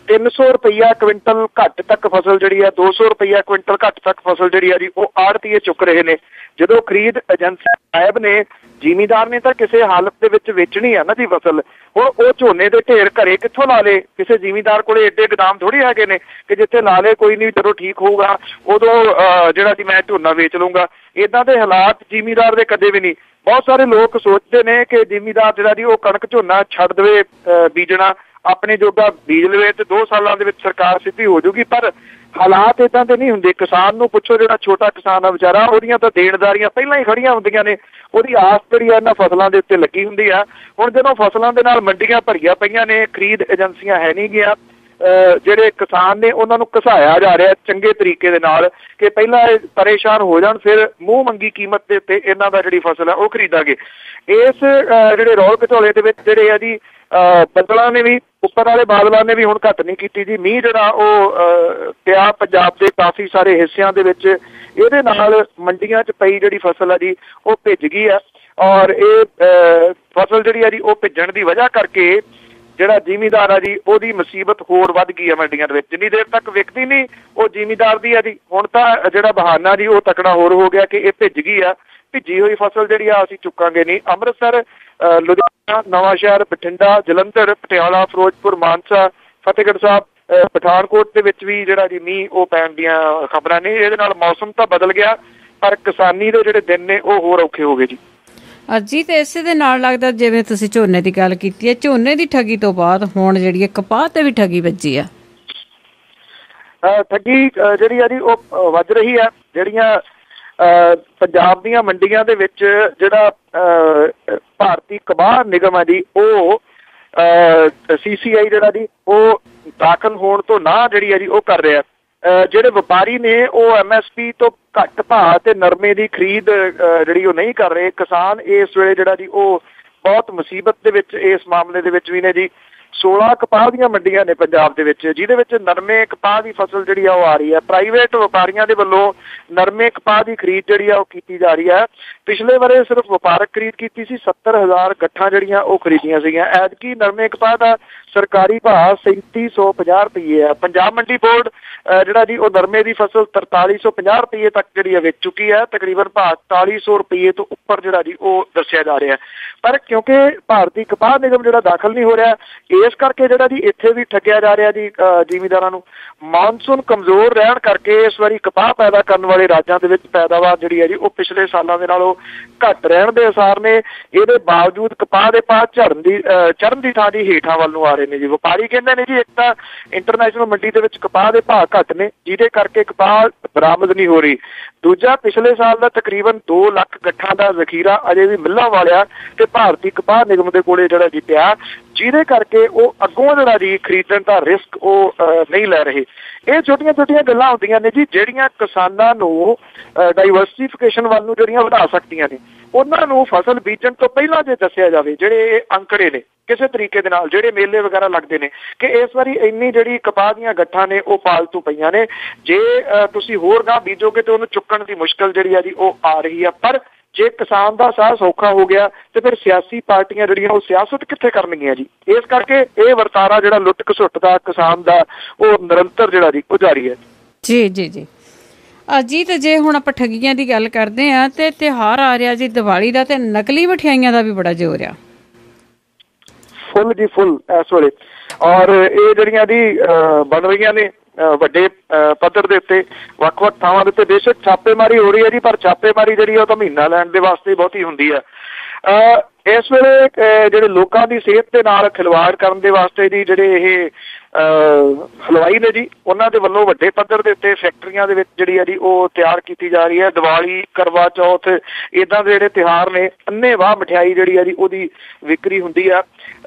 300 ਰੁਪਈਆ ਕੁਇੰਟਲ ਘੱਟ ਤੱਕ ਫਸਲ ਜਿਹੜੀ ਆ, 200 ਰੁਪਈਆ ਕੁਇੰਟਲ ਘੱਟ ਤੱਕ ਫਸਲ ਜਿਹੜੀ ਆ ਜੀ ਉਹ ਆੜ੍ਹਤੀਏ ਚੁੱਕ ਰਹੇ ਨੇ। ਜਦੋਂ ਖਰੀਦ ਏਜੰਸੀ ਸਾਹਿਬ ਨੇ, ਜ਼ਿਮੀਂਦਾਰ ਨੇ ਤਾਂ ਕਿਸੇ ਹਾਲਤ ਦੇ ਵਿੱਚ ਵੇਚਣੀ ਆ ਨਾ ਜੀ ਫਸਲ। ਹੁਣ ਉਹ ਝੋਨੇ ਦੇ ਢੇਰ ਘਰੇ ਕਿੱਥੋਂ ਲਾ ਲੇ? ਕਿਸੇ ਜ਼ਿਮੀਂਦਾਰ ਕੋਲੇ ਏਡੇ ਗੋਦਾਮ ਥੋੜੀ ਹੈਗੇ ਨੇ ਕਿ ਜਿੱਥੇ ਲਾ ਲੇ ਕੋਈ ਨਹੀਂ, ਜਦੋਂ ਠੀਕ ਹੋਊਗਾ ਉਦੋਂ ਜਿਹੜਾ ਜੀ ਮੈਂ ਝੋਨਾ ਵੇਚ ਲਊਂਗਾ। ਇੱਦਾਂ ਦੇ ਹਾਲਾਤ ਜ਼ਿਮੀਂਦਾਰ ਦੇ ਕਦੇ ਵੀ ਨਹੀਂ। ਬਹੁਤ ਸਾਰੇ ਲੋਕ ਸੋਚਦੇ ਨੇ ਕਿ ਜ਼ਿਮੀਂਦਾਰ ਜਿਹੜਾ ਜੀ ਉਹ ਕਣਕ ਝੋਨਾ ਛੱਡ ਦੇਵੇ ਬੀਜਣਾ, ਆਪਣੇ ਜੋਗਾ ਬੀਜ ਲਵੇ ਤੇ 2 ਸਾਲਾਂ ਦੇ ਵਿੱਚ ਸਰਕਾਰ ਸਿੱਧੀ ਹੋ ਜਾਊਗੀ, ਪਰ ਹਾਲਾਤ ਇੱਦਾਂ ਦੇ ਨਹੀਂ ਹੁੰਦੇ। ਕਿਸਾਨ ਨੂੰ ਪੁੱਛੋ, ਜਿਹੜਾ ਛੋਟਾ ਕਿਸਾਨ ਆ ਵਿਚਾਰਾ, ਉਹਦੀਆਂ ਤਾਂ ਦੇਣਦਾਰੀਆਂ ਪਹਿਲਾਂ ਹੀ ਖੜੀਆਂ ਹੁੰਦੀਆਂ ਨੇ, ਉਹਦੀ ਆਸ ਜਿਹੜੀ ਆ ਇਹਨਾਂ ਫਸਲਾਂ ਦੇ ਉੱਤੇ ਲੱਗੀ ਹੁੰਦੀ ਆ। ਹੁਣ ਜਦੋਂ ਫਸਲਾਂ ਦੇ ਨਾਲ ਮੰਡੀਆਂ ਭਰੀਆਂ ਪਈਆਂ ਨੇ, ਖਰੀਦ ਏਜੰਸੀਆਂ ਹੈ ਨਹੀਂ ਗੀਆਂ, ਜਿਹੜੇ ਕਿਸਾਨ ਨੇ ਉਹਨਾਂ ਨੂੰ ਘਸਾਇਆ ਜਾ ਰਿਹਾ ਚੰਗੇ ਤਰੀਕੇ ਦੇ ਨਾਲ ਕਿ ਪਹਿਲਾਂ ਇਹ ਪਰੇਸ਼ਾਨ ਹੋ ਜਾਣ, ਫਿਰ ਮੂੰਹ ਮੰਗੀ ਕੀਮਤ ਦੇ ਉੱਤੇ ਇਹਨਾਂ ਦਾ ਜਿਹੜੀ ਫਸਲ ਹੈ ਉਹ ਖਰੀਦਾਂਗੇ। ਇਸ ਜਿਹੜੇ ਰੌਲ ਘਚੋਲੇ ਦੇ ਵਿੱਚ ਜਿਹੜੇ ਆ ਜੀ ਬੱਦਲਾਂ ਨੇ ਵੀ, ਉੱਪਰ ਵਾਲੇ ਬਾਦਲਾਂ ਨੇ ਵੀ ਹੁਣ ਘੱਟ ਨਹੀਂ ਕੀਤੀ ਜੀ। ਮੀਂਹ ਜਿਹੜਾ ਉਹ ਪਿਆ ਪੰਜਾਬ ਦੇ ਕਾਫੀ ਸਾਰੇ ਹਿੱਸਿਆਂ ਦੇ ਵਿੱਚ, ਇਹਦੇ ਨਾਲ ਮੰਡੀਆਂ 'ਚ ਪਈ ਜਿਹੜੀ ਫਸਲ ਆ ਜੀ ਉਹ ਭਿੱਜ ਗਈ ਆ, ਔਰ ਇਹ ਫਸਲ ਜਿਹੜੀ ਆ ਜੀ ਉਹ ਭਿੱਜਣ ਦੀ ਵਜ੍ਹਾ ਕਰਕੇ ਜਿਹੜਾ ਜ਼ਿਮੀਂਦਾਰ ਆ ਜੀ ਉਹਦੀ ਮੁਸੀਬਤ ਹੋਰ ਵੱਧ ਗਈ ਆ ਮੰਡੀਆਂ ਦੇ ਵਿੱਚ। ਜਿੰਨੀ ਦੇਰ ਤੱਕ ਵਿਕਦੀ ਨਹੀਂ ਉਹ ਜ਼ਿਮੀਂਦਾਰ ਦੀ ਆ ਜੀ। ਹੁਣ ਤਾਂ ਜਿਹੜਾ ਬਹਾਨਾ ਜੀ ਉਹ ਤਕੜਾ ਹੋਰ ਹੋ ਗਿਆ ਕਿ ਇਹ ਭਿੱਜ ਗਈ ਆ ਭਿੱਜੀ ਹੋਈ ਫਸਲ ਜਿਹੜੀ ਆ ਅਸੀਂ ਚੁੱਕਾਂਗੇ ਨਹੀਂ। ਅੰਮ੍ਰਿਤਸਰ, ਲੁਧਿਆਣਾ, ਨਵਾਂ ਸ਼ਹਿਰ, ਬਠਿੰਡਾ, ਜਲੰਧਰ, ਪਟਿਆਲਾ, ਫਿਰੋਜ਼ਪੁਰ, ਮਾਨਸਾ, ਫਤਿਹਗੜ੍ਹ ਸਾਹਿਬ, ਪਠਾਨਕੋਟ ਦੇ ਵਿੱਚ ਵੀ ਜਿਹੜਾ ਜੀ ਮੀਂਹ ਉਹ ਪੈਣ ਦੀਆਂ ਖਬਰਾਂ ਨੇ। ਇਹਦੇ ਨਾਲ ਮੌਸਮ ਤਾਂ ਬਦਲ ਗਿਆ ਪਰ ਕਿਸਾਨੀ ਦੇ ਜਿਹੜੇ ਦਿਨ ਨੇ ਉਹ ਹੋਰ ਔਖੇ ਹੋ ਗਏ ਜੀ। ਜੀ ਤੇ ਇਸੇ ਦੇ ਨਾਲ ਲੱਗਦਾ ਜਿਵੇਂ ਤੁਸੀਂ ਝੋਨੇ ਦੀ ਗੱਲ ਕੀਤੀ ਹੈ, ਝੋਨੇ ਦੀ ਠੱਗੀ ਤੋਂ ਬਾਅਦ ਹੁਣ ਜਿਹੜੀ ਹੈ ਕਪਾਹ ਤੇ ਵੀ ਠੱਗੀ ਵੱਜੀ ਆ। ਠੱਗੀ ਜਿਹੜੀ ਆ ਜੀ ਉਹ ਵੱਜ ਰਹੀ ਆ। ਜਿਹੜੀਆਂ ਪੰਜਾਬ ਦੀਆਂ ਮੰਡੀਆਂ ਦੇ ਵਿੱਚ ਜਿਹੜਾ ਭਾਰਤੀ ਕਪਾਹ ਨਿਗਮ ਆ ਜੀ ਉਹ CCI ਜਿਹੜਾ ਜੀ ਉਹ ਦਾਖਲ ਹੋਣ ਤੋਂ ਨਾ ਜਿਹੜੀ ਆ ਜੀ ਉਹ ਕਰ ਰਿਹਾ। ਜਿਹੜੇ ਵਪਾਰੀ ਨੇ ਉਹ MSP ਤੋਂ ਘੱਟ ਭਾਅ ਤੇ ਨਰਮੇ ਦੀ ਖਰੀਦ ਜਿਹੜੀ ਉਹ ਨਹੀਂ ਕਰ ਰਹੇ। ਕਿਸਾਨ ਇਸ ਵੇਲੇ ਜਿਹੜਾ ਜੀ ਉਹ ਬਹੁਤ ਮੁਸੀਬਤ ਦੇ ਵਿੱਚ ਇਸ ਮਾਮਲੇ ਦੇ ਵਿੱਚ ਵੀ ਨੇ ਜੀ। 16 ਕਪਾਹ ਦੀਆਂ ਮੰਡੀਆਂ ਨੇ ਪੰਜਾਬ ਦੇ ਵਿੱਚ, ਜਿਹਦੇ ਵਿੱਚ ਨਰਮੇ ਕਪਾਹ ਦੀ ਫਸਲ ਜਿਹੜੀ ਆ ਉਹ ਆ ਰਹੀ ਹੈ। ਪ੍ਰਾਈਵੇਟ ਵਪਾਰੀਆਂ ਦੇ ਵੱਲੋਂ ਨਰਮੇ ਕਪਾਹ ਦੀ ਖਰੀਦ ਜਿਹੜੀ ਆ ਉਹ ਕੀਤੀ ਜਾ ਰਹੀ ਹੈ। ਪਿਛਲੇ ਵਾਰੇ ਸਿਰਫ ਵਪਾਰਕ ਖਰੀਦ ਕੀਤੀ ਸੀ, 70,000 ਗੱਠਾਂ ਜਿਹੜੀਆਂ ਉਹ ਖਰੀਦੀਆਂ ਸੀਗੀਆਂ। ਐਤਕੀ ਨਰਮੇ ਕਪਾਹ ਦਾ ਸਰਕਾਰੀ ਭਾਅ 3750 ਰੁਪਏ ਆ। ਪੰਜਾਬ ਮੰਡੀ ਬੋਰਡ ਜਿਹੜਾ ਜੀ ਉਹ ਨਰਮੇ ਦੀ ਫਸਲ 4350 ਰੁਪਏ ਤੱਕ ਜਿਹੜੀ ਆ ਵੇਚ ਚੁੱਕੀ ਹੈ। ਤਕਰੀਬਨ ਭਾਅ 4400 ਰੁਪਏ ਤੋਂ ਉੱਪਰ ਜਿਹੜਾ ਜੀ ਉਹ ਦੱਸਿਆ ਜਾ ਰਿਹਾ। ਪਰ ਕਿਉਂਕਿ ਭਾਰਤੀ ਕਪਾਹ ਨਿਗਮ ਜਿਹੜਾ ਦਾਖਲ ਨਹੀਂ ਹੋ ਰਿਹਾ, ਇਸ ਕਰਕੇ ਜਿਹੜਾ ਜੀ ਇੱਥੇ ਵੀ ਠੱਗਿਆ ਜਾ ਰਿਹਾ ਜੀ ਜ਼ਿਮੀਂਦਾਰਾਂ ਨੂੰ। ਮਾਨਸੂਨ ਕਮਜ਼ੋਰ ਰਹਿਣ ਕਰਕੇ ਇਸ ਵਾਰੀ ਕਪਾਹ ਪੈਦਾ ਕਰਨ ਵਾਲੇ ਰਾਜਾਂ ਦੇ ਵਿੱਚ ਪੈਦਾਵਾਰ ਜਿਹੜੀ ਹੈ ਜੀ ਉਹ ਪਿਛਲੇ ਸਾਲਾਂ ਦੇ ਨਾਲੋਂ ਘੱਟ ਰਹਿਣ ਦੇ ਅਸਾਰ ਨੇ। ਇਹਦੇ ਬਾਵਜੂਦ ਕਪਾਹ ਦੇ ਭਾਅ ਚੜ੍ਹਨ ਦੀ ਥਾਂ ਜੀ ਹੇਠਾਂ ਵੱਲ ਨੂੰ ਆ ਰਹੇ ਨੇ ਜੀ। ਵਪਾਰੀ ਕਹਿੰਦੇ ਨੇ ਜੀ ਇੱਕ ਤਾਂ ਇੰਟਰਨੈਸ਼ਨਲ ਮੰਡੀ ਦੇ ਵਿੱਚ ਕਪਾਹ ਦੇ ਭਾਅ ਘੱਟ ਨੇ, ਜਿਹਦੇ ਕਰਕੇ ਕਪਾਹ ਬਰਾਮਦ ਨਹੀਂ ਹੋ ਰਹੀ। ਦੂਜਾ, ਪਿਛਲੇ ਸਾਲ ਦਾ ਤਕਰੀਬਨ 2 ਲੱਖ ਗੱਠਾਂ ਦਾ ਜ਼ਖੀਰਾ ਅਜੇ ਵੀ ਮਿੱਲਾਂ ਵਾਲਿਆ ਤੇ ਭਾਰਤੀ ਕਪਾਹ ਨਿਗਮ ਦੇ ਕੋਲੇ ਜਿਹੜਾ ਜੀ ਪਿਆ, ਜਿਹਦੇ ਕਰਕੇ ਉਹ ਅੱਗੋਂ ਜਿਹੜਾ ਜੀ ਖਰੀਦਣ ਦਾ ਰਿਸਕ ਉਹ ਨਹੀਂ ਲੈ ਰਹੇ। ਇਹ ਛੋਟੀਆਂ ਛੋਟੀਆਂ ਗੱਲਾਂ ਹੁੰਦੀਆਂ ਨੇ ਜੀ ਜਿਹੜੀਆਂ ਕਿਸਾਨਾਂ ਨੂੰ ਡਾਈਵਰਸਿਫਿਕੇਸ਼ਨ ਵੱਲ ਨੂੰ ਜਿਹੜੀਆਂ ਵਧਾ ਸਕਦੀਆਂ ਨੇ। ਉਹਨਾਂ ਨੂੰ ਫਸਲ ਬੀਜਣ ਤੋਂ ਪਹਿਲਾਂ ਜੇ ਦੱਸਿਆ ਜਾਵੇ, ਜਿਹੜੇ ਅੰਕੜੇ ਨੇ ਕਿਸੇ ਤਰੀਕੇ ਦੇ ਨਾਲ, ਜਿਹੜੇ ਮੇਲੇ ਵਗੈਰਾ ਲੱਗਦੇ ਨੇ ਕਿ ਇਸ ਵਾਰੀ ਇੰਨੀ ਜਿਹੜੀ ਕਪਾਹ ਦੀਆਂ ਗੱਠਾਂ ਨੇ ਉਹ ਫਾਲਤੂ ਪਈਆਂ ਨੇ, ਜੇ ਤੁਸੀਂ ਹੋਰ ਗਾਂ ਬੀਜੋਗੇ ਤੇ ਉਹਨੂੰ ਚੁੱਕਣ ਦੀ ਮੁਸ਼ਕਲ ਜਿਹੜੀ ਆ ਜੀ ਉਹ ਆ ਰਹੀ ਆ। ਪਰ ਜੇ ਕਿਸਾਨ ਦਾ ਸਾਹ ਸੌਖਾ ਹੋ ਗਿਆ ਤੇ ਫਿਰ ਸਿਆਸੀ ਪਾਰਟੀਆਂ ਜਿਹੜੀਆਂ ਉਹ ਸਿਆਸਤ ਕਿੱਥੇ ਕਰਨਗੀਆਂ ਜੀ। ਇਸ ਕਰਕੇ ਇਹ ਵਰਤਾਰਾ ਜਿਹੜਾ ਲੁੱਟ ਘਸੁੱਟ ਦਾ ਕਿਸਾਨ ਦਾ ਉਹ ਨਿਰੰਤਰ ਜਿਹੜਾ ਜੀ ਉਹ ਜਾਰੀ ਹੈ। ਜੀ ਜੀ ਜੀ ਜੀ ਤੇ ਜੇ ਹੁਣ ਆਪਾਂ ਠੱਗੀਆਂ ਦੀ ਗੱਲ ਕਰਦੇ ਆ ਤੇ ਤਿਉਹਾਰ ਆ ਰਿਹਾ ਜੀ ਦੀਵਾਲੀ ਦਾ, ਤੇ ਨਕਲੀ ਮਠਿਆਈਆਂ ਦਾ ਵੀ ਬੜਾ ਜ਼ੋਰ ਆ। ਫੁੱਲ ਜੀ ਫੁੱਲ ਇਸ ਵੇਲੇ। ਔਰ ਇਹ ਜਿਹੜੀਆਂ ਜੀ ਬਣ ਰਹੀਆਂ ਨੇ ਵੱਡੇ ਪੱਧਰ ਦੇ ਉੱਤੇ ਵੱਖ-ਵੱਖ ਥਾਵਾਂ ਦੇ ਉੱਤੇ ਬੇਸ਼ੱਕ ਛਾਪੇਮਾਰੀ ਹੋ ਰਹੀ ਹੈ ਜੀ, ਪਰ ਛਾਪੇਮਾਰੀ ਜਿਹੜੀ ਉਹ ਤਾਂ ਮਹੀਨਾ ਲੈਣ ਦੇ ਵਾਸਤੇ ਬਹੁਤੀ ਹੁੰਦੀ ਹੈ। ਇਸ ਵੇਲੇ ਜਿਹੜੇ ਲੋਕਾਂ ਦੀ ਸਿਹਤ ਦੇ ਨਾਲ ਖਿਲਵਾੜ ਕਰਨ ਦੇ ਵਾਸਤੇ ਜੀ ਜਿਹੜੇ ਇਹ ਹਲਵਾਈ ਨੇ ਜੀ, ਉਹਨਾਂ ਦੇ ਵੱਲੋਂ ਵੱਡੇ ਪੱਧਰ ਦੇ ਉੱਤੇ ਫੈਕਟਰੀਆਂ ਦੇ ਵਿੱਚ ਜਿਹੜੀ ਹੈ ਜੀ ਉਹ ਤਿਆਰ ਕੀਤੀ ਜਾ ਰਹੀ ਹੈ। ਦੀਵਾਲੀ, ਕਰਵਾ ਚੌਥ, ਇੱਦਾਂ ਦੇ ਜਿਹੜੇ ਤਿਉਹਾਰ ਨੇ, ਅੰਨ੍ਹੇਵਾਹ ਮਠਿਆਈ ਜਿਹੜੀ ਹੈ ਜੀ ਉਹਦੀ ਵਿਕਰੀ ਹੁੰਦੀ ਆ।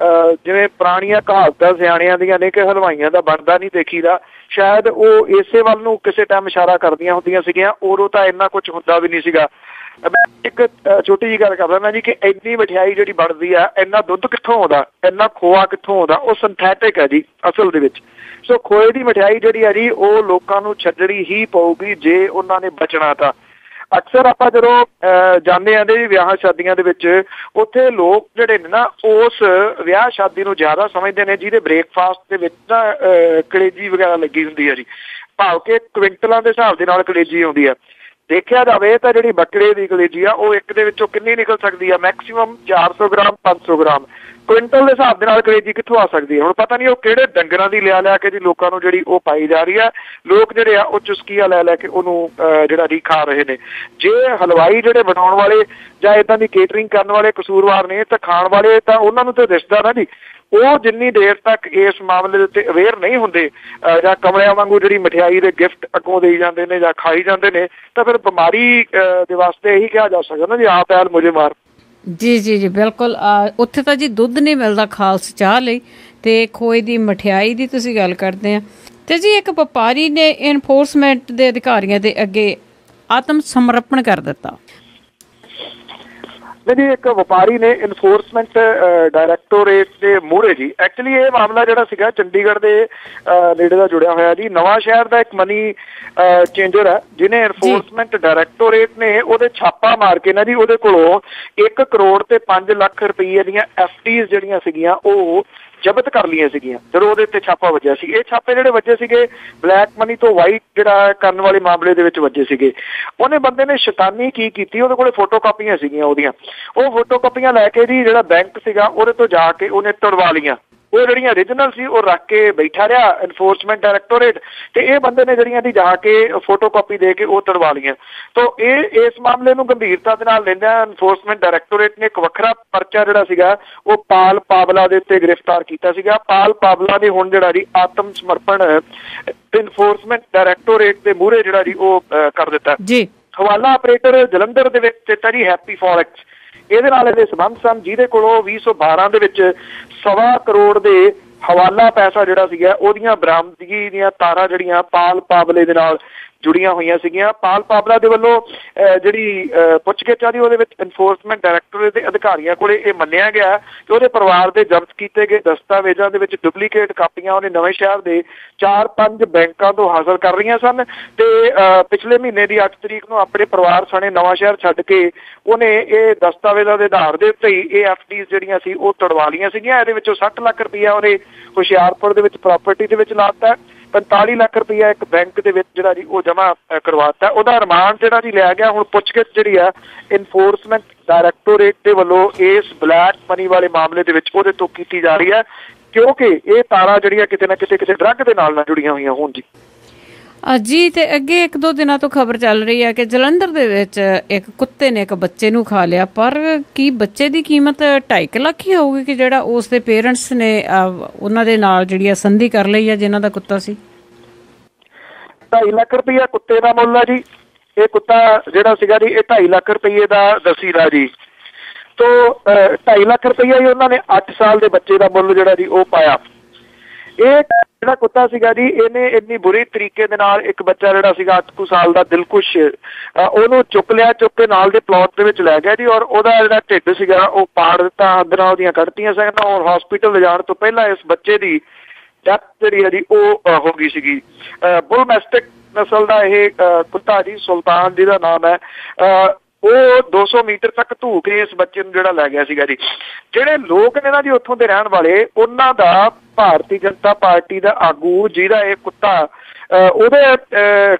ਜਿਵੇਂ ਪੁਰਾਣੀਆਂ ਕਹਾਵਤਾਂ ਸਿਆਣਿਆਂ ਦੀਆਂ ਨੇ ਕਿ ਹਲਵਾਈਆਂ ਦਾ ਬਣਦਾ ਨਹੀਂ ਦੇਖੀਦਾ, ਸ਼ਾਇਦ ਉਹ ਇਸੇ ਵੱਲ ਨੂੰ ਕਿਸੇ ਟਾਈਮ ਇਸ਼ਾਰਾ ਕਰਦੀਆਂ ਹੁੰਦੀਆਂ ਸੀਗੀਆਂ। ਉਦੋਂ ਤਾਂ ਇੰਨਾ ਕੁਝ ਹੁੰਦਾ ਵੀ ਨਹੀਂ ਸੀਗਾ। ਮੈਂ ਇੱਕ ਛੋਟੀ ਜਿਹੀ ਗੱਲ ਕਰਦਾ ਮੈਂ ਜੀ ਕਿ ਇੰਨੀ ਮਠਿਆਈ ਜਿਹੜੀ ਬਣਦੀ ਆ, ਇੰਨਾ ਦੁੱਧ ਕਿੱਥੋਂ ਆਉਂਦਾ, ਇੰਨਾ ਖੋਆ ਕਿੱਥੋਂ ਆਉਂਦਾ? ਉਹ ਸਿੰਥੈਟਿਕ ਹੈ ਜੀ ਅਸਲ ਦੇ ਵਿੱਚ। ਸੋ ਖੋਏ ਦੀ ਮਠਿਆਈ ਜਿਹੜੀ ਆ ਜੀ ਉਹ ਲੋਕਾਂ ਨੂੰ ਛੱਡਣੀ ਹੀ ਪਊਗੀ ਜੇ ਉਹਨਾਂ ਨੇ ਬਚਣਾ ਤਾਂ। ਅਕਸਰ ਆਪਾਂ ਜਦੋਂ ਜਾਂਦੇ ਆਂਦੇ ਜੀ ਵਿਆਹਾਂ ਸ਼ਾਦੀਆਂ ਦੇ ਵਿੱਚ, ਉੱਥੇ ਲੋਕ ਜਿਹੜੇ ਨੇ ਨਾ ਉਸ ਵਿਆਹ ਸ਼ਾਦੀ ਨੂੰ ਜ਼ਿਆਦਾ ਸਮਝਦੇ ਨੇ ਜਿਹਦੇ ਬ੍ਰੇਕਫਾਸਟ ਦੇ ਵਿੱਚ ਨਾ ਕਲੇਜੀ ਵਗੈਰਾ ਲੱਗੀ ਹੁੰਦੀ ਹੈ ਜੀ, ਭਾਵ ਕਿ ਕੁਇੰਟਲਾਂ ਦੇ ਹਿਸਾਬ ਦੇ ਨਾਲ ਕਲੇਜੀ ਆਉਂਦੀ ਆ। ਦੇਖਿਆ ਜਾਵੇ ਤਾਂ ਜਿਹੜੀ ਬੱਕਰੇ ਦੀ ਕਲੇਜੀ ਆ ਉਹ ਇੱਕ ਦੇ ਵਿੱਚੋਂ ਕਿੰਨੀ ਨਿਕਲ ਸਕਦੀ ਆ? Maximum 400 gram 500 gram. ਕੁਇੰਟਲ ਦੇ ਹਿਸਾਬ ਦੇ ਨਾਲ ਕਲੇਜੀ ਕਿੱਥੋਂ ਆ ਸਕਦੀ ਹੈ? ਹੁਣ ਪਤਾ ਨਹੀਂ ਉਹ ਕਿਹੜੇ ਡੰਗਰਾਂ ਦੀ ਲਿਆ ਕੇ ਜੀ ਲੋਕਾਂ ਨੂੰ ਜਿਹੜੀ ਉਹ ਪਾਈ ਜਾ ਰਹੀ ਆ। ਲੋਕ ਜਿਹੜੇ ਆ ਉਹ ਚੁਸਕੀਆਂ ਲੈ ਕੇ ਉਹਨੂੰ ਜਿਹੜਾ ਜੀ ਖਾ ਰਹੇ ਨੇ। ਜੇ ਹਲਵਾਈ ਜਿਹੜੇ ਬਣਾਉਣ ਵਾਲੇ ਜਾਂ ਇੱਦਾਂ ਦੀ ਕੇਟਰਿੰਗ ਕਰਨ ਵਾਲੇ ਕਸੂਰਵਾਰ ਨੇ ਤਾਂ ਖਾਣ ਵਾਲੇ ਤਾਂ ਉਹਨਾਂ ਨੂੰ ਤਾਂ ਦਿਸਦਾ ਨਾ ਜੀ। ਉਹ ਜਿੰਨੀ ਦੇਰ ਤੱਕ ਇਸ ਮਾਮਲੇ ਦੇ ਉੱਤੇ ਅਵੇਅਰ ਨਹੀਂ ਹੁੰਦੇ ਜਾਂ ਕਮਲਿਆਂ ਵਾਂਗੂ ਜਿਹੜੀ ਮਠਿਆਈ ਦੇ ਗਿਫਟ ਅੱਗੋਂ ਦੇਈ ਜਾਂਦੇ ਨੇ ਜਾਂ ਖਾਈ ਜਾਂਦੇ ਨੇ, ਤਾਂ ਫਿਰ ਬਿਮਾਰੀ ਦੇ ਵਾਸਤੇ ਇਹੀ ਕਿਹਾ ਜਾ ਸਕਦਾ ਨਾ ਜੀ, ਆਪ ਐਲ ਮੁਝੇ ਮਾਰ। ਜੀ ਜੀ ਜੀ ਬਿਲਕੁਲ। ਉੱਥੇ ਤਾਂ ਜੀ ਦੁੱਧ ਨਹੀਂ ਮਿਲਦਾ ਖਾਲਸ ਚਾਹ ਲਈ, ਤੇ ਖੋਏ ਦੀ ਮਠਿਆਈ ਦੀ ਤੁਸੀਂ ਗੱਲ ਕਰਦੇ ਆ। ਤੇ ਜੀ ਇੱਕ ਵਪਾਰੀ ਨੇ ਇਨਫੋਰਸਮੈਂਟ ਦੇ ਅਧਿਕਾਰੀਆਂ ਦੇ ਅੱਗੇ ਆਤਮ ਸਮਰਪਣ ਕਰ ਦਿੱਤਾ। ਜੀ ਇੱਕ ਵਪਾਰੀ ਨੇ ਇਨਫੋਰਸਮੈਂਟ ਡਾਇਰੈਕਟੋਰੇਟ ਦੇ ਮੂਹਰੇ ਜੀ, ਐਕਚੁਅਲੀ ਇਹ ਮਾਮਲਾ ਜਿਹੜਾ ਸੀਗਾ ਚੰਡੀਗੜ੍ਹ ਦੇ ਨੇੜੇ ਦਾ ਜੁੜਿਆ ਹੋਇਆ ਜੀ। ਨਵਾਂ ਸ਼ਹਿਰ ਦਾ ਇੱਕ ਮਨੀ ਚੇਂਜਰ ਹੈ ਜਿਹਨੇ ਇਨਫੋਰਸਮੈਂਟ ਡਾਇਰੈਕਟੋਰੇਟ ਨੇ ਉਹਦੇ ਛਾਪਾ ਮਾਰ ਕੇ ਨਾ ਜੀ ਉਹਦੇ ਕੋਲੋਂ 1 ਕਰੋੜ ਤੇ 5 ਲੱਖ ਰੁਪਏ ਦੀਆਂ FDs ਜਿਹੜੀਆਂ ਸੀਗੀਆਂ ਉਹ ਜ਼ਬਤ ਕਰ ਲਈਆਂ ਸੀਗੀਆਂ ਜਦੋਂ ਉਹਦੇ ਉੱਤੇ ਛਾਪਾ ਵੱਜਿਆ ਸੀ। ਇਹ ਛਾਪੇ ਜਿਹੜੇ ਵੱਜੇ ਸੀਗੇ ਬਲੈਕ ਮਨੀ ਤੋਂ ਵਾਈਟ ਜਿਹੜਾ ਕਰਨ ਵਾਲੇ ਮਾਮਲੇ ਦੇ ਵਿੱਚ ਵੱਜੇ ਸੀਗੇ। ਉਹਨੇ ਬੰਦੇ ਨੇ ਸ਼ੈਤਾਨੀ ਕੀ ਕੀਤੀ, ਉਹਦੇ ਕੋਲੇ ਫੋਟੋ ਕਾਪੀਆਂ ਸੀਗੀਆਂ ਉਹਦੀਆਂ, ਉਹ ਫੋਟੋ ਕਾਪੀਆਂ ਲੈ ਕੇ ਜੀ ਜਿਹੜਾ ਬੈਂਕ ਸੀਗਾ ਉਹਦੇ ਤੋਂ ਜਾ ਕੇ ਉਹਨੇ ਤੁੜਵਾ ਲਈਆਂ। ਉਹ ਜਿਹੜੀਆਂ ਓਰੀਜਨਲ ਸੀ ਉਹ ਰੱਖ ਕੇ ਬੈਠਾ ਰਿਹਾ ਐਨਫੋਰਸਮੈਂਟ ਡਾਇਰੈਕਟੋਰੇਟ, ਤੇ ਇਹ ਬੰਦੇ ਨੇ ਜਿਹੜੀਆਂ ਦੀ ਜਾ ਕੇ ਫੋਟੋ ਕਾਪੀ ਦੇ ਕੇ ਉਹ ਤੁੜਵਾ ਲਈਆਂ। ਤਾਂ ਇਸ ਮਾਮਲੇ ਨੂੰ ਗੰਭੀਰਤਾ ਦੇ ਨਾਲ ਲੈਂਦਿਆਂ ਐਨਫੋਰਸਮੈਂਟ ਡਾਇਰੈਕਟੋਰੇਟ ਨੇ ਇੱਕ ਵੱਖਰਾ ਪਰਚਾ ਜਿਹੜਾ ਸੀਗਾ ਉਹ ਪਾਲ ਪਾਵਲਾ ਦੇ ਉੱਤੇ ਗ੍ਰਿਫਤਾਰ ਕੀਤਾ ਸੀਗਾ। ਪਾਲ ਪਾਵਲਾ ਨੇ ਹੁਣ ਜਿਹੜਾ ਜੀ ਆਤਮ ਸਮਰਪਣ ਐਨਫੋਰਸਮੈਂਟ ਡਾਇਰੈਕਟੋਰੇਟ ਦੇ ਮੂਹਰੇ ਜਿਹੜਾ ਜੀ ਉਹ ਕਰ ਦਿੱਤਾ ਜੀ। ਹਵਾਲਾ ਆਪਰੇਟਰ ਜਲੰਧਰ ਦੇ ਵਿੱਚ ਚੇਤਾ ਜੀ ਹੈਪੀ ਫੋਰੈਕਸ, ਇਹਦੇ ਨਾਲ ਇਹਦੇ ਸੰਬੰਧ ਸਨ, ਜਿਹਦੇ ਕੋਲੋਂ 2012 ਦੇ ਵਿੱਚ 1.25 ਕਰੋੜ ਦੇ ਹਵਾਲਾ ਪੈਸਾ ਜਿਹੜਾ ਸੀਗਾ ਉਹਦੀਆਂ ਬਰਾਮਦਗੀ ਦੀਆਂ ਤਾਰਾਂ ਜਿਹੜੀਆਂ ਪਾਲ ਪਾਵਲੇ ਦੇ ਨਾਲ ਜੁੜੀਆਂ ਹੋਈਆਂ ਸੀਗੀਆਂ। ਪਾਲ ਪਾਵਲਾ ਦੇ ਵੱਲੋਂ ਜਿਹੜੀ ਪੁੱਛਗਿੱਛ ਆ ਦੀ ਉਹਦੇ ਵਿੱਚ ਐਨਫੋਰਸਮੈਂਟ ਡਾਇਰੈਕਟੋਰੇਟ ਦੇ ਅਧਿਕਾਰੀਆਂ ਕੋਲੇ ਇਹ ਮੰਨਿਆ ਗਿਆ ਕਿ ਉਹਦੇ ਪਰਿਵਾਰ ਦੇ ਜ਼ਬਤ ਕੀਤੇ ਗਏ ਦਸਤਾਵੇਜ਼ਾਂ ਦੇ ਵਿੱਚ ਡੁਪਲੀਕੇਟ ਕਾਪੀਆਂ ਉਹਨੇ ਨਵੇਂ ਸ਼ਹਿਰ ਦੇ 4-5 ਬੈਂਕਾਂ ਤੋਂ ਹਾਸਲ ਕਰ ਰਹੀਆਂ ਸਨ, ਤੇ ਪਿਛਲੇ ਮਹੀਨੇ ਦੀ 8 ਤਰੀਕ ਨੂੰ ਆਪਣੇ ਪਰਿਵਾਰ ਸਣੇ ਨਵਾਂ ਸ਼ਹਿਰ ਛੱਡ ਕੇ ਉਹਨੇ ਇਹ ਦਸਤਾਵੇਜ਼ਾਂ ਦੇ ਆਧਾਰ ਦੇ ਉੱਤੇ ਹੀ ਇਹ ਐਫਡੀਜ਼ ਜਿਹੜੀਆਂ ਸੀ ਉਹ ਤੁੜਵਾ ਲਈਆਂ ਸੀਗੀਆਂ। ਇਹਦੇ ਵਿੱਚੋਂ 60 ਲੱਖ ਰੁਪਈਆ ਉਹਨੇ ਹੁਸ਼ਿਆਰਪੁਰ ਦੇ ਵਿੱਚ ਪ੍ਰਾਪਰਟੀ ਦੇ ਵਿੱਚ ਲਾਤਾ, 45 ਲੱਖ ਰੁਪਈਆ ਇੱਕ ਬੈਂਕ ਦੇ ਵਿੱਚ ਜਿਹੜਾ ਜੀ ਉਹ ਜਮ੍ਹਾਂ ਕਰਵਾਤਾ। ਉਹਦਾ ਰਿਮਾਂਡ ਜਿਹੜਾ ਜੀ ਲਿਆ ਗਿਆ। ਹੁਣ ਪੁੱਛਗਿੱਛ ਜਿਹੜੀ ਆ ਐਨਫੋਰਸਮੈਂਟ ਡਾਇਰੈਕਟੋਰੇਟ ਦੇ ਵੱਲੋਂ ਇਸ ਬਲੈਕ ਮਨੀ ਵਾਲੇ ਮਾਮਲੇ ਦੇ ਵਿੱਚ ਉਹਦੇ ਤੋਂ ਕੀਤੀ ਜਾ ਰਹੀ ਹੈ, ਕਿਉਂਕਿ ਇਹ ਤਾਰਾਂ ਜਿਹੜੀਆਂ ਕਿਤੇ ਨਾ ਕਿਤੇ ਕਿਸੇ ਡਰੱਗ ਦੇ ਨਾਲ ਜੁੜੀਆਂ ਹੋਈਆਂ ਹੋਣ ਜੀ। ਜੀ ਤੇ ਅੱਗੇ 1-2 ਦਿਨਾਂ ਤੋਂ ਖਬਰ ਚੱਲ ਰਹੀ ਹੈ ਕਿ ਜਲੰਧਰ ਦੇ ਵਿੱਚ ਇੱਕ ਕੁੱਤੇ ਨੇ ਇੱਕ ਬੱਚੇ ਨੂੰ ਖਾ ਲਿਆ, ਪਰ ਕੀ ਬੱਚੇ ਦੀ ਕੀਮਤ 2.5 ਲੱਖ ਹੀ ਹੋਊਗੀ ਕਿ ਜਿਹੜਾ ਉਸ ਦੇ ਪੇਰੈਂਟਸ ਨੇ ਉਹਨਾਂ ਦੇ ਨਾਲ ਜਿਹੜੀ ਸੰਧੀ ਕਰ ਲਈ ਹੈ ਜਿਨ੍ਹਾਂ ਦਾ ਕੁੱਤਾ ਸੀ? 2.5 ਲੱਖ ਰੁਪਈਆ ਕੁੱਤੇ ਦਾ ਮੁੱਲ ਆ ਜੀ। ਇਹ ਕੁੱਤਾ ਜਿਹੜਾ ਸੀਗਾ ਜੀ ਇਹ 2.5 ਲੱਖ ਰੁਪਈਏ ਦਾ ਦਸੀਦਾ ਜੀ। ਤੋਂ 2.5 ਲੱਖ ਰੁਪਈਆ ਜੀ ਉਹਨਾਂ ਨੇ 8 ਸਾਲ ਦੇ ਬੱਚੇ ਦਾ ਮੁੱਲ ਜਿਹੜਾ ਜੀ ਉਹ ਪਾਇਆ। ਇਹ ਜਿਹੜਾ ਕੁੱਤਾ ਸੀਗਾ ਜੀ ਇਹਨੇ ਇੰਨੀ ਬੁਰੀ ਤਰੀਕੇ ਦੇ ਨਾਲ ਇੱਕ ਬੱਚਾ ਜਿਹੜਾ ਸੀਗਾ 8 ਸਾਲ ਦਾ ਦਿਲਖੁਸ਼ ਉਹਨੂੰ ਚੁੱਕ ਲਿਆ, ਚੁੱਕ ਕੇ ਨਾਲ ਦੇ ਪਲਾਟ ਦੇ ਵਿੱਚ ਲੈ ਗਿਆ ਜੀ, ਔਰ ਉਹਦਾ ਜਿਹੜਾ ਢਿੱਡ ਸੀਗਾ ਉਹ ਪਾੜ ਦਿੱਤਾ, ਅੰਦਰਾਂ ਉਹਦੀਆਂ ਕੱਢਤੀਆਂ ਸਨ, ਔਰ ਹਸਪੀਟਲ ਲਿਜਾਣ ਤੋਂ ਪਹਿਲਾਂ ਇਸ ਬੱਚੇ ਦੀ ਡੈਥ ਜਿਹੜੀ ਹੈ ਜੀ ਉਹ ਹੋ ਗਈ ਸੀਗੀ। ਬੁਲ ਮੈਸਟਿਕ ਨਸਲ ਦਾ ਇਹ ਕੁੱਤਾ ਜੀ ਸੁਲਤਾਨ ਜਿਹਦਾ ਨਾਮ ਹੈ, ਉਹ 200 ਮੀਟਰ ਤੱਕ ਧੂ ਕੇ ਇਸ ਬੱਚੇ ਨੂੰ ਜਿਹੜਾ ਲੈ ਗਿਆ ਸੀਗਾ ਜੀ। ਜਿਹੜੇ ਲੋਕ ਨੇ ਨਾ ਜੀ ਉੱਥੋਂ ਦੇ ਰਹਿਣ ਵਾਲੇ, ਉਹਨਾਂ ਦਾ ਭਾਰਤੀ ਜਨਤਾ ਪਾਰਟੀ ਦਾ ਆਗੂ ਜਿਹਦਾ ਇਹ ਕੁੱਤਾ ਉਹਦੇ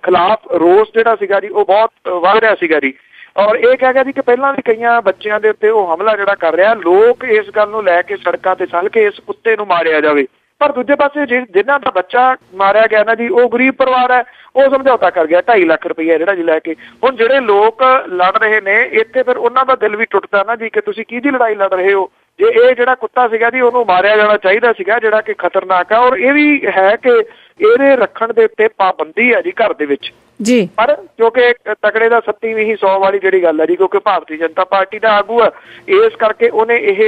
ਖਿਲਾਫ ਰੋਸ ਜਿਹੜਾ ਸੀਗਾ ਜੀ ਉਹ ਬਹੁਤ ਵੱਧ ਰਿਹਾ ਸੀਗਾ ਜੀ, ਔਰ ਇਹ ਕਹਿ ਗਿਆ ਜੀ ਕਿ ਪਹਿਲਾਂ ਵੀ ਕਈਆਂ ਬੱਚਿਆਂ ਦੇ ਉੱਤੇ ਉਹ ਹਮਲਾ ਜਿਹੜਾ ਕਰ ਰਿਹਾ, ਲੋਕ ਇਸ ਗੱਲ ਨੂੰ ਲੈ ਕੇ ਸੜਕਾਂ ਤੇ ਚੱਲ ਕੇ ਇਸ ਕੁੱਤੇ ਨੂੰ ਮਾਰਿਆ ਜਾਵੇ। ਪਰ ਦੂਜੇ ਪਾਸੇ ਜਿਨ੍ਹਾਂ ਦਾ ਬੱਚਾ ਮਾਰਿਆ ਗਿਆ ਨਾ ਜੀ ਉਹ ਗਰੀਬ ਪਰਿਵਾਰ ਹੈ, ਉਹ ਸਮਝੌਤਾ ਕਰ ਗਿਆ 2.5 ਲੱਖ ਰੁਪਈਆ ਜਿਹੜਾ ਜੀ ਲੈ ਕੇ। ਹੁਣ ਜਿਹੜੇ ਲੋਕ ਲੜ ਰਹੇ ਨੇ ਇੱਥੇ ਫਿਰ ਉਹਨਾਂ ਦਾ ਦਿਲ ਵੀ ਟੁੱਟਦਾ ਨਾ ਜੀ ਕਿ ਤੁਸੀਂ ਕਿਹਦੀ ਲੜਾਈ ਲੜ ਰਹੇ ਹੋ। ਜੇ ਇਹ ਜਿਹੜਾ ਕੁੱਤਾ ਸੀਗਾ ਜੀ ਉਹਨੂੰ ਮਾਰਿਆ ਜਾਣਾ ਚਾਹੀਦਾ ਸੀਗਾ ਜਿਹੜਾ ਕਿ ਖਤਰਨਾਕ ਹੈ, ਔਰ ਇਹ ਵੀ ਹੈ ਕਿ ਇਹਦੇ ਰੱਖਣ ਦੇ ਉੱਤੇ ਪਾਬੰਦੀ ਹੈ ਜੀ ਘਰ ਦੇ ਵਿੱਚ ਜੀ। ਪਰ ਕਿਉਂਕਿ ਤਕੜੇ ਦਾ 37 ਵੀ 100 ਵਾਲੀ ਜਿਹੜੀ ਗੱਲ ਹੈ ਜੀ, ਕਿਉਂਕਿ ਭਾਰਤੀ ਜਨਤਾ ਪਾਰਟੀ ਦਾ ਆਗੂ ਹੈ, ਇਸ ਕਰਕੇ ਉਹਨੇ ਇਹ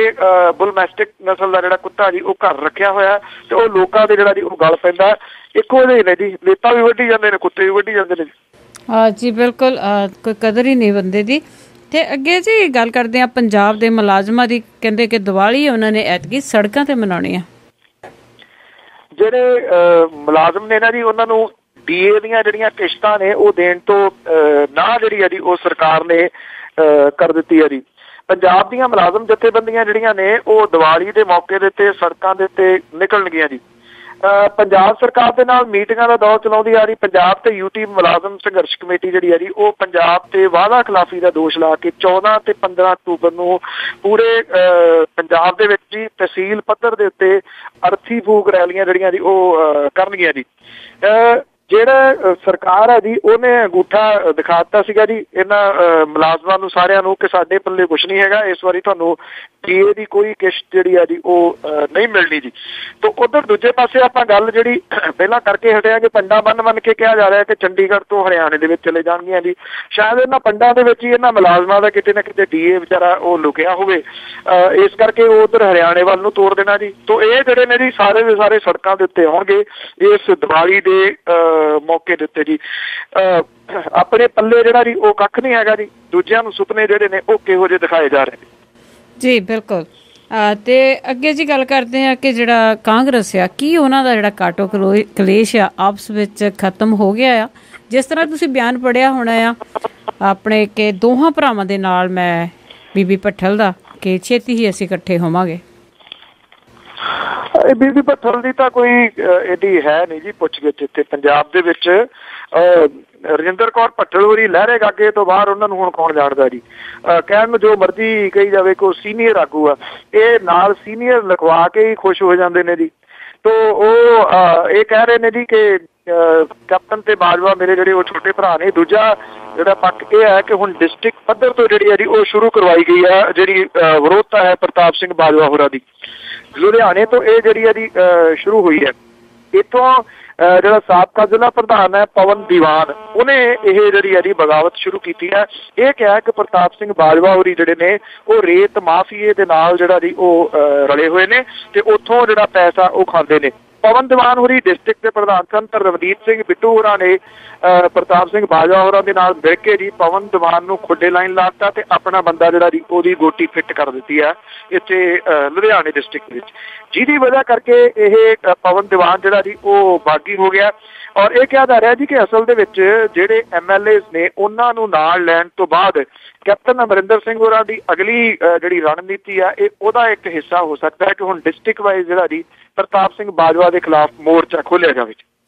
ਬੁਲ ਮੈਸਟਿਕ ਨਸਲ ਦਾ ਜਿਹੜਾ ਕੁੱਤਾ ਜੀ ਉਹ ਘਰ ਰੱਖਿਆ ਹੋਇਆ, ਤੇ ਉਹ ਲੋਕਾਂ ਦੇ ਜਿਹੜਾ ਜੀ ਉਹ ਗਲ ਪੈਂਦਾ। ਇੱਕੋ ਜਿਹੇ ਨੇ ਜੀ, ਲੇਤਾਂ ਵੀ ਵੱਢੀ ਜਾਂਦੇ ਨੇ, ਕੁੱਤੇ ਵੀ ਵੱਢੀ ਜਾਂਦੇ ਨੇ ਜੀ। ਜੀ ਬਿਲਕੁਲ, ਕੋਈ ਕਦਰ ਹੀ ਨਹੀਂ ਬੰਦੇ ਦੀ। ਤੇ ਅੱਗੇ ਜੀ ਗੱਲ ਕਰਦੇ ਆ ਪੰਜਾਬ ਦੇ ਮੁਲਾਜ਼ਮਾਂ ਦੀ, ਕਹਿੰਦੇ ਕਿ ਦੀਵਾਲੀ ਉਹਨਾਂ ਨੇ ਐਤਕੀ ਸੜਕਾਂ ਤੇ ਮਨਾਉਣੀ ਆ। ਜਿਹੜੇ ਮੁਲਾਜ਼ਮ ਨੇ ਨਾ ਜੀ ਉਹਨਾਂ ਨੂੰ ਡੀਏ ਦੀਆਂ ਜਿਹੜੀਆਂ ਕਿਸ਼ਤਾਂ ਨੇ ਉਹ ਦੇਣ ਤੋਂ ਨਾ ਜਿਹੜੀ ਹੈ ਜੀ ਉਹ ਸਰਕਾਰ ਨੇ ਕਰ ਦਿੱਤੀ ਹੈ ਜੀ। ਪੰਜਾਬ ਦੀਆਂ ਮੁਲਾਜ਼ਮ ਜਥੇਬੰਦੀਆਂ ਜਿਹੜੀਆਂ ਨੇ ਉਹ ਦੀਵਾਲੀ ਦੇ ਮੌਕੇ ਦੇ ਉੱਤੇ ਸੜਕਾਂ ਦੇ ਉੱਤੇ ਨਿਕਲਣਗੀਆਂ ਜੀ। ਪੰਜਾਬ ਸਰਕਾਰ ਦੇ ਨਾਲ ਮੀਟਿੰਗਾਂ ਦਾ ਦੌਰ ਚਲਾਉਂਦੀ ਆ ਰਹੀ ਪੰਜਾਬ ਤੇ ਯੂਟੀ ਮੁਲਾਜ਼ਮ ਸੰਘਰਸ਼ ਕਮੇਟੀ ਜਿਹੜੀ ਆ ਜੀ ਉਹ ਪੰਜਾਬ ਤੇ ਵਾਅਦਾ ਖਿਲਾਫੀ ਦਾ ਦੋਸ਼ ਲਾ ਕੇ 14 ਤੇ 15 ਅਕਤੂਬਰ ਨੂੰ ਪੂਰੇ ਪੰਜਾਬ ਦੇ ਵਿੱਚ ਜੀ ਤਹਿਸੀਲ ਪੱਧਰ ਦੇ ਉੱਤੇ ਅਰਥੀ ਫੂਕ ਰੈਲੀਆਂ ਜਿਹੜੀਆਂ ਜੀ ਉਹ ਕਰਨਗੀਆਂ ਜੀ। ਜਿਹੜਾ ਸਰਕਾਰ ਹੈ ਜੀ ਉਹਨੇ ਅੰਗੂਠਾ ਦਿਖਾ ਦਿੱਤਾ ਸੀਗਾ ਜੀ ਇਹਨਾਂ ਮੁਲਾਜ਼ਮਾਂ ਨੂੰ ਸਾਰਿਆਂ ਨੂੰ ਕਿ ਸਾਡੇ ਪੱਲੇ ਕੁਛ ਨਹੀਂ ਹੈਗਾ, ਇਸ ਵਾਰੀ ਤੁਹਾਨੂੰ ਡੀਏ ਦੀ ਕੋਈ ਕਿਸ਼ਤ ਜਿਹੜੀ ਆ ਜੀ ਉਹ ਨਹੀਂ ਮਿਲਣੀ ਜੀ। ਤਾਂ ਉਧਰ ਦੂਜੇ ਪਾਸੇ ਆਪਾਂ ਗੱਲ ਜਿਹੜੀ ਪਹਿਲਾਂ ਕਰਕੇ ਹਟਿਆ ਕਿ ਪੰਡਾਂ ਬੰਨ ਕੇ ਕਿਹਾ ਜਾ ਰਿਹਾ ਕਿ ਚੰਡੀਗੜ੍ਹ ਤੋਂ ਹਰਿਆਣੇ ਦੇ ਵਿੱਚ ਚਲੇ ਜਾਣਗੀਆਂ ਜੀ। ਸ਼ਾਇਦ ਇਹਨਾਂ ਪੰਡਾਂ ਦੇ ਵਿੱਚ ਹੀ ਇਹਨਾਂ ਮੁਲਾਜ਼ਮਾਂ ਦਾ ਕਿਤੇ ਨਾ ਕਿਤੇ ਡੀਏ ਵਿਚਾਰਾ ਉਹ ਲੁਕਿਆ ਹੋਵੇ, ਇਸ ਕਰਕੇ ਉਹ ਉਧਰ ਹਰਿਆਣੇ ਵੱਲ ਨੂੰ ਤੋਰ ਦੇਣਾ ਜੀ। ਤਾਂ ਇਹ ਜਿਹੜੇ ਨੇ ਜੀ ਸਾਰੇ ਦੇ ਸਾਰੇ ਸੜਕਾਂ ਦੇ ਉੱਤੇ ਆਉਣਗੇ ਇਸ ਦੀਵਾਲੀ ਦੇ ਮੌਕੇ ਦੇ ਉੱਤੇ ਜੀ। ਆਪਣੇ ਪੱਲੇ ਜਿਹੜਾ ਜੀ ਉਹ ਕੱਖ ਨਹੀਂ ਹੈਗਾ ਜੀ, ਦੂਜਿਆਂ ਨੂੰ ਸੁਪਨੇ ਜਿਹੜੇ ਨੇ ਉਹ ਕਿਹੋ ਜਿਹੇ ਦਿਖਾਏ ਜਾ ਰਹੇ ਨੇ ਜੀ। ਬਿਲਕੁਲ। ਤੇ ਅੱਗੇ ਜੀ ਗੱਲ ਕਰਦੇ ਆ ਕਿ ਜਿਹੜਾ ਕਾਂਗਰਸ ਆ, ਕੀ ਉਹਨਾਂ ਦਾ ਜਿਹੜਾ ਕਾਟੋ ਕਲੇਸ਼ ਆ ਆਪਸ ਵਿੱਚ ਖਤਮ ਹੋ ਗਿਆ ਆ? ਜਿਸ ਤਰ੍ਹਾਂ ਤੁਸੀਂ ਬਿਆਨ ਪੜ੍ਹਿਆ ਹੋਣਾ ਆ ਆਪਣੇ ਕਿ ਦੋਹਾਂ ਭਰਾਵਾਂ ਦੇ ਨਾਲ ਮੈਂ ਬੀਬੀ ਭੱਠਲ ਦਾ ਕਿ ਛੇਤੀ ਹੀ ਅਸੀਂ ਇਕੱਠੇ ਹੋਵਾਂਗੇ। ਬੀਬੀ ਭੱਠਲ ਦੀ ਤਾਂ ਕੋਈ ਇਹਦੀ ਹੈ ਨਹੀਂ ਜੀ ਪੁੱਛਗਿੱਛ ਇੱਥੇ ਪੰਜਾਬ ਦੇ ਵਿੱਚ। ਰਜਿੰਦਰ ਕੌਰ ਭੱਠਲ ਹੋਰੀ ਲਹਿਰੇ ਗਾਗੇ ਤੋਂ ਬਾਹਰ ਉਹਨਾਂ ਨੂੰ ਹੁਣ ਕੌਣ ਜਾਣਦਾ ਜੀ। ਕਹਿਣ ਨੂੰ ਜੋ ਮਰਜ਼ੀ ਕਹੀ ਜਾਵੇ ਕਿ ਉਹ ਸੀਨੀਅਰ ਆਗੂ ਆ, ਇਹ ਨਾਲ ਸੀਨੀਅਰ ਲਿਖਵਾ ਕੇ ਹੀ ਖੁਸ਼ ਹੋ ਜਾਂਦੇ ਨੇ ਜੀ। ਤੋ ਉਹ ਇਹ ਕਹਿ ਰਹੇ ਨੇ ਜੀ ਕਿ ਕੈਪਟਨ ਤੇ ਬਾਜਵਾ ਮੇਰੇ ਜਿਹੜੇ ਉਹ ਛੋਟੇ ਭਰਾ ਨੇ। ਦੂਜਾ ਜਿਹੜਾ ਪੱਖ ਇਹ ਹੈ ਕਿ ਹੁਣ ਡਿਸਟ੍ਰਿਕਟ ਪੱਧਰ ਤੋਂ ਜਿਹੜੀ ਹੈ ਜੀ ਉਹ ਸ਼ੁਰੂ ਕਰਵਾਈ ਗਈ ਹੈ ਜਿਹੜੀ ਵਿਰੋਧਤਾ ਹੈ ਪ੍ਰਤਾਪ ਸਿੰਘ ਬਾਜਵਾ ਹੋਰਾਂ ਦੀ। ਲੁਧਿਆਣੇ ਤੋਂ ਇਹ ਜਿਹੜੀ ਹੈ ਜੀ ਸ਼ੁਰੂ ਹੋਈ ਹੈ। ਇੱਥੋਂ ਜਿਹੜਾ ਸਾਬਕਾ ਜ਼ਿਲ੍ਹਾ ਪ੍ਰਧਾਨ ਹੈ ਪਵਨ ਦੀਵਾਨ, ਉਹਨੇ ਇਹ ਜਿਹੜੀ ਹੈ ਜੀ ਬਗਾਵਤ ਸ਼ੁਰੂ ਕੀਤੀ ਹੈ। ਇਹ ਕਿਹਾ ਕਿ ਪ੍ਰਤਾਪ ਸਿੰਘ ਬਾਜਵਾ ਹੋਰੀ ਜਿਹੜੇ ਨੇ ਉਹ ਰੇਤ ਮਾਫੀਏ ਦੇ ਨਾਲ ਜਿਹੜਾ ਜੀ ਉਹ ਰਲੇ ਹੋਏ ਨੇ ਤੇ ਉੱਥੋਂ ਜਿਹੜਾ ਪੈਸਾ ਉਹ ਖਾਂਦੇ ਨੇ। ਪਵਨ ਦੀਵਾਨ ਹੋਰੀ ਡਿਸਟ੍ਰਿਕਟ ਦੇ ਪ੍ਰਧਾਨ ਸਨ ਤਾਂ ਰਵਨੀਤ ਸਿੰਘ ਬਿੱਟੂ ਹੋਰਾਂ ਨੇ ਪ੍ਰਤਾਪ ਸਿੰਘ ਬਾਜਵਾ ਹੋਰਾਂ ਦੇ ਨਾਲ ਮਿਲ ਕੇ ਜੀ ਪਵਨ ਦੀਵਾਨ ਨੂੰ ਖੁੱਡੇ ਲਾਈਨ ਲਾਤਾ ਤੇ ਆਪਣਾ ਬੰਦਾ ਜਿਹੜਾ ਜੀ ਉਹਦੀ ਗੋਟੀ ਫਿੱਟ ਕਰ ਦਿੱਤੀ ਹੈ ਇੱਥੇ ਲੁਧਿਆਣੇ ਡਿਸਟ੍ਰਿਕਟ ਵਿੱਚ, ਜਿਹਦੀ ਵਜ੍ਹਾ ਕਰਕੇ ਇਹ ਪਵਨ ਦੀਵਾਨ ਜਿਹੜਾ ਜੀ ਉਹ ਬਾਗੀ ਹੋ ਗਿਆ। ਔਰ ਇਹ ਕਿਹਾ ਜਾ ਰਿਹਾ ਜੀ ਕਿ ਅਸਲ ਦੇ ਵਿੱਚ ਜਿਹੜੇ MLAs ਨੇ ਉਹਨਾਂ ਨੂੰ ਨਾਲ ਲੈਣ ਤੋਂ ਬਾਅਦ ਕੈਪਟਨ ਅਮਰਿੰਦਰ ਸਿੰਘ ਹੋਰਾਂ ਦੀ ਅਗਲੀ ਜਿਹੜੀ ਰਣਨੀਤੀ ਆ ਇਹ ਉਹਦਾ ਇੱਕ ਹਿੱਸਾ ਹੋ ਸਕਦਾ ਹੈ ਕਿ ਹੁਣ ਡਿਸਟ੍ਰਿਕਟ ਵਾਈਜ਼ ਜਿਹੜਾ ਜੀ ਪ੍ਰਤਾਪ ਸਿੰਘ ਬਾਜਵਾ ਦੇ ਖਿਲਾਫ ਮੋਰਚਾ ਖੋਲ੍ਹਿਆ ਜਾਵੇ।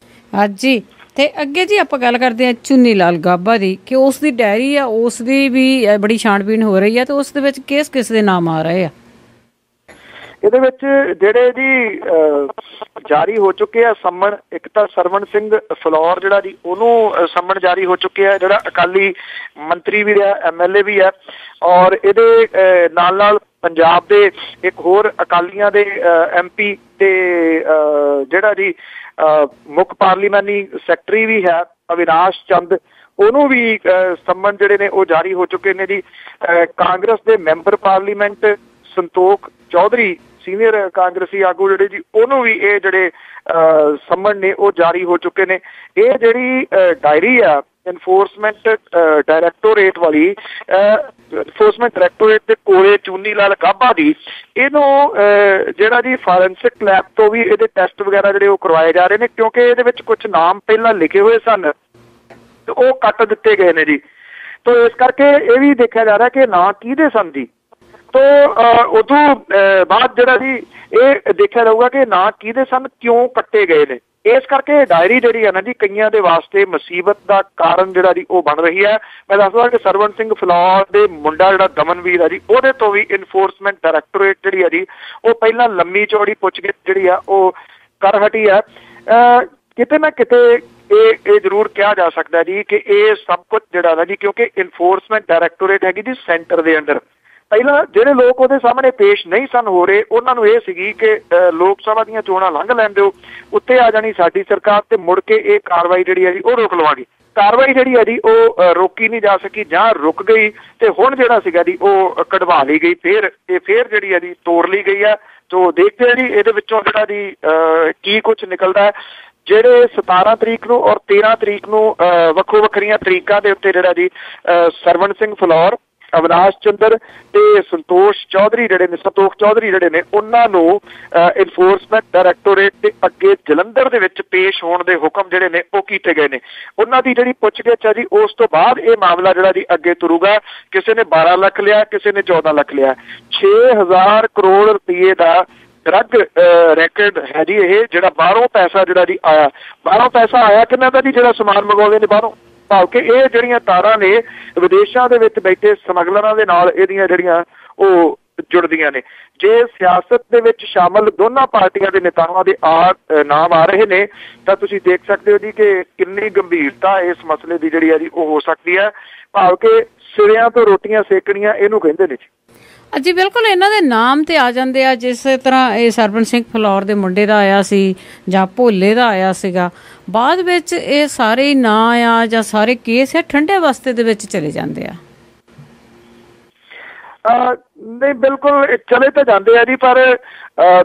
ਹਾਂਜੀ, ਤੇ ਅੱਗੇ ਜੀ ਆਪਾਂ ਗੱਲ ਕਰਦੇ ਹਾਂ ਚੁੰਨੀ ਲਾਲ ਗਾਬਾ ਦੀ ਕਿ ਉਸ ਦੀ ਡਾਇਰੀ ਆ, ਉਸ ਦੀ ਵੀ ਬੜੀ ਛਾਣਬੀਣ ਹੋ ਰਹੀ ਹੈ ਤੇ ਉਸ ਦੇ ਵਿੱਚ ਕਿਸ ਦੇ ਨਾਮ ਆ ਰਹੇ ਆ? ਇਹਦੇ ਵਿੱਚ ਜਿਹੜੇ ਜੀ ਜਾਰੀ ਹੋ ਚੁੱਕੇ ਆ ਸੰਮਣ, ਇੱਕ ਤਾਂ ਸਰਵਣ ਸਿੰਘ ਫਲੌਰ ਜਿਹੜਾ ਜੀ ਉਹਨੂੰ ਸੰਮਣ ਜਾਰੀ ਹੋ ਚੁੱਕੇ ਆ, ਜਿਹੜਾ ਅਕਾਲੀ ਮੰਤਰੀ ਵੀ ਰਿਹਾ, MLA ਵੀ ਹੈ। ਔਰ ਇਹਦੇ ਨਾਲ ਨਾਲ ਪੰਜਾਬ ਦੇ ਇੱਕ ਹੋਰ ਅਕਾਲੀਆਂ ਦੇ MP ਤੇ ਜਿਹੜਾ ਜੀ ਮੁੱਖ ਪਾਰਲੀਮਾਨੀ ਸੈਕਟਰੀ ਵੀ ਹੈ ਅਵਿਨਾਸ਼ ਚੰਦ, ਉਹਨੂੰ ਵੀ ਸੰਮਣ ਜਿਹੜੇ ਨੇ ਉਹ ਜਾਰੀ ਹੋ ਚੁੱਕੇ ਨੇ ਜੀ। ਕਾਂਗਰਸ ਦੇ ਮੈਂਬਰ ਪਾਰਲੀਮੈਂਟ ਸੰਤੋਖ ਚੌਧਰੀ ਸੀਨੀਅਰ ਕਾਂਗਰਸੀ ਆਗੂ ਜਿਹੜੇ ਜੀ ਉਹਨੂੰ ਵੀ ਇਹ ਜਿਹੜੇ ਸੰਮਣ ਨੇ ਉਹ ਜਾਰੀ ਹੋ ਚੁੱਕੇ ਨੇ। ਇਹ ਜਿਹੜੀ ਡਾਇਰੀ ਆ ਇਨਫੋਰਸਮੈਂਟ ਡਾਇਰੈਕਟੋਰੇਟ ਵਾਲੀ, ਇਨਫੋਰਸਮੈਂਟ ਡਾਇਰੈਕਟੋਰੇਟ ਦੇ ਕੋਲੇ ਚੁੰਨੀ ਲਾਲ ਗਾਬਾ ਦੀ, ਇਹਨੂੰ ਜਿਹੜਾ ਜੀ ਫਾਰੈਂਸਿਕ ਲੈਬ ਤੋਂ ਵੀ ਇਹਦੇ ਟੈਸਟ ਵਗੈਰਾ ਜਿਹੜੇ ਉਹ ਕਰਵਾਏ ਜਾ ਰਹੇ ਨੇ ਕਿਉਂਕਿ ਇਹਦੇ ਵਿੱਚ ਕੁਝ ਨਾਮ ਪਹਿਲਾਂ ਲਿਖੇ ਹੋਏ ਸਨ ਤੇ ਉਹ ਕੱਟ ਦਿੱਤੇ ਗਏ ਨੇ ਜੀ। ਤੋ ਇਸ ਕਰਕੇ ਇਹ ਵੀ ਦੇਖਿਆ ਜਾ ਰਿਹਾ ਕਿ ਨਾਂ ਕਿਹਦੇ ਸਨ ਜੀ। ਤੋ ਉਦੋਂ ਬਾਅਦ ਜਿਹੜਾ ਜੀ ਇਹ ਦੇਖਿਆ ਜਾਊਗਾ ਕਿ ਨਾਂ ਕਿਹਦੇ ਸਨ, ਕਿਉਂ ਕੱਟੇ ਗਏ ਨੇ। ਇਸ ਕਰਕੇ ਡਾਇਰੀ ਜਿਹੜੀ ਹੈ ਨਾ ਜੀ ਕਈਆਂ ਦੇ ਵਾਸਤੇ ਮੁਸੀਬਤ ਦਾ ਕਾਰਨ ਜਿਹੜਾ ਜੀ ਉਹ ਬਣ ਰਹੀ ਹੈ। ਮੈਂ ਦੱਸਦਾ ਕਿ ਸਰਵਣ ਸਿੰਘ ਫਲੌਰ ਦੇ ਮੁੰਡਾ ਜਿਹੜਾ ਦਮਨਵੀਰ ਹੈ ਜੀ ਉਹਦੇ ਤੋਂ ਵੀ ਇਨਫੋਰਸਮੈਂਟ ਡਾਇਰੈਕਟੋਰੇਟ ਜਿਹੜੀ ਹੈ ਜੀ ਉਹ ਪਹਿਲਾਂ ਲੰਮੀ ਚੌੜੀ ਪੁੱਛਗਿੱਛ ਜਿਹੜੀ ਆ ਉਹ ਕਰ ਹਟੀ ਹੈ। ਕਿਤੇ ਨਾ ਕਿਤੇ ਇਹ ਜ਼ਰੂਰ ਕਿਹਾ ਜਾ ਸਕਦਾ ਜੀ ਕਿ ਇਹ ਸਭ ਕੁਝ ਜਿਹੜਾ ਨਾ ਜੀ ਕਿਉਂਕਿ ਇਨਫੋਰਸਮੈਂਟ ਡਾਇਰੈਕਟੋਰੇਟ ਹੈਗੀ ਜੀ ਸੈਂਟਰ ਦੇ ਅੰਡਰ। ਪਹਿਲਾਂ ਜਿਹੜੇ ਲੋਕ ਉਹਦੇ ਸਾਹਮਣੇ ਪੇਸ਼ ਨਹੀਂ ਸਨ ਹੋ ਰਹੇ ਉਹਨਾਂ ਨੂੰ ਇਹ ਸੀਗੀ ਕਿ ਲੋਕ ਸਭਾ ਦੀਆਂ ਚੋਣਾਂ ਲੰਘ ਲੈਣ ਦਿਓ, ਉੱਤੇ ਆ ਜਾਣੀ ਸਾਡੀ ਸਰਕਾਰ ਤੇ ਮੁੜ ਕੇ ਇਹ ਕਾਰਵਾਈ ਜਿਹੜੀ ਹੈ ਜੀ ਉਹ ਰੋਕ ਲਵਾਂਗੀ। ਕਾਰਵਾਈ ਜਿਹੜੀ ਹੈ ਜੀ ਉਹ ਰੋਕੀ ਨਹੀਂ ਜਾ ਸਕੀ ਜਾਂ ਰੁਕ ਗਈ ਤੇ ਹੁਣ ਜਿਹੜਾ ਸੀਗਾ ਜੀ ਉਹ ਕਢਵਾ ਲਈ ਗਈ, ਫੇਰ ਜਿਹੜੀ ਹੈ ਜੀ ਤੋੜ ਲਈ ਗਈ ਹੈ। ਤੋ ਦੇਖਦੇ ਆ ਜੀ ਇਹਦੇ ਵਿੱਚੋਂ ਜਿਹੜਾ ਜੀ ਕੀ ਕੁਝ ਨਿਕਲਦਾ ਹੈ। ਜਿਹੜੇ 17 ਤਰੀਕ ਨੂੰ ਔਰ 13 ਤਰੀਕ ਨੂੰ ਵੱਖੋ ਵੱਖਰੀਆਂ ਤਰੀਕਾਂ ਦੇ ਉੱਤੇ ਜਿਹੜਾ ਜੀ ਸਰਵਣ ਸਿੰਘ ਫਲੌਰ, ਅਵਿਨਾਸ਼ ਚੰਦਰ ਤੇ ਸੰਤੋਖ ਚੌਧਰੀ ਜਿਹੜੇ ਨੇ ਉਹਨਾਂ ਨੂੰ ਇਨਫੋਰਸਮੈਂਟ ਡਾਇਰੈਕਟੋਰੇਟ ਦੇ ਅੱਗੇ ਜਲੰਧਰ ਦੇ ਵਿੱਚ ਪੇਸ਼ ਹੋਣ ਦੇ ਹੁਕਮ ਜਿਹੜੇ ਨੇ ਉਹ ਕੀਤੇ ਗਏ ਨੇ। ਉਹਨਾਂ ਦੀ ਜਿਹੜੀ ਪੁੱਛਗਿੱਛ ਹੈ ਜੀ ਉਸ ਤੋਂ ਬਾਅਦ ਇਹ ਮਾਮਲਾ ਜਿਹੜਾ ਜੀ ਅੱਗੇ ਤੁਰੂਗਾ। ਕਿਸੇ ਨੇ 12 ਲੱਖ ਲਿਆ, ਕਿਸੇ ਨੇ 14 ਲੱਖ ਲਿਆ। 6000 ਕਰੋੜ ਰੁਪਏ ਦਾ ਡਰੱਗ ਰੈਕਡ ਹੈ ਜੀ ਇਹ, ਜਿਹੜਾ ਬਾਹਰੋਂ ਪੈਸਾ ਜਿਹੜਾ ਜੀ ਆਇਆ। ਬਾਹਰੋਂ ਪੈਸਾ ਆਇਆ ਕਿੰਨਾ ਦਾ ਜੀ, ਜਿਹੜਾ ਸਮਾਨ ਮੰਗਵਾਉਂਦੇ ਨੇ ਬਾਹਰੋਂ, ਭਾਵ ਕਿ ਇਹ ਜਿਹੜੀਆਂ ਤਾਰਾਂ ਨੇ ਵਿਦੇਸ਼ਾਂ ਦੇ ਵਿੱਚ ਬੈਠੇ ਸਮਗਲਰਾਂ ਦੇ ਨਾਲ ਇਹਦੀਆਂ ਜਿਹੜੀਆਂ ਉਹ ਜੁੜਦੀਆਂ ਨੇ। ਜੇ ਸਿਆਸਤ ਦੇ ਵਿੱਚ ਸ਼ਾਮਲ ਦੋਨਾਂ ਪਾਰਟੀਆਂ ਦੇ ਨੇਤਾਵਾਂ ਦੇ ਨਾਮ ਆ ਰਹੇ ਨੇ ਤਾਂ ਤੁਸੀਂ ਦੇਖ ਸਕਦੇ ਹੋ ਜੀ ਕਿ ਕਿੰਨੀ ਗੰਭੀਰਤਾ ਇਸ ਮਸਲੇ ਦੀ ਜਿਹੜੀ ਹੈ ਜੀ ਉਹ ਹੋ ਸਕਦੀ ਹੈ। ਭਾਵ ਕਿ ਸਿਰਿਆਂ ਤੋਂ ਰੋਟੀਆਂ ਸੇਕਣੀਆਂ ਇਹਨੂੰ ਕਹਿੰਦੇ ਨੇ ਜੀ। ਜੀ ਬਿਲਕੁਲ, ਇਹਨਾਂ ਦੇ ਨਾਮ ਤੇ ਆ ਜਾਂਦੇ ਆ। ਜਿਸ ਤਰ੍ਹਾਂ ਇਹ ਸਰਵਣ ਸਿੰਘ ਫਲੌਰ ਦੇ ਮੁੰਡੇ ਦਾ ਆਇਆ ਸੀ ਜਾਂ ਭੋਲੇ ਦਾ ਆਇਆ ਸੀਗਾ, ਬਾਅਦ ਵਿੱਚ ਇਹ ਸਾਰੇ ਹੀ ਨਾਂ ਆ ਜਾਂ ਸਾਰੇ ਕੇਸ ਆ ਠੰਡੇ ਵਸਤੇ ਦੇ ਵਿੱਚ ਚਲੇ ਜਾਂਦੇ ਆ। ਨਹੀਂ, ਬਿਲਕੁਲ ਚਲੇ ਤਾਂ ਜਾਂਦੇ ਆ ਜੀ, ਪਰ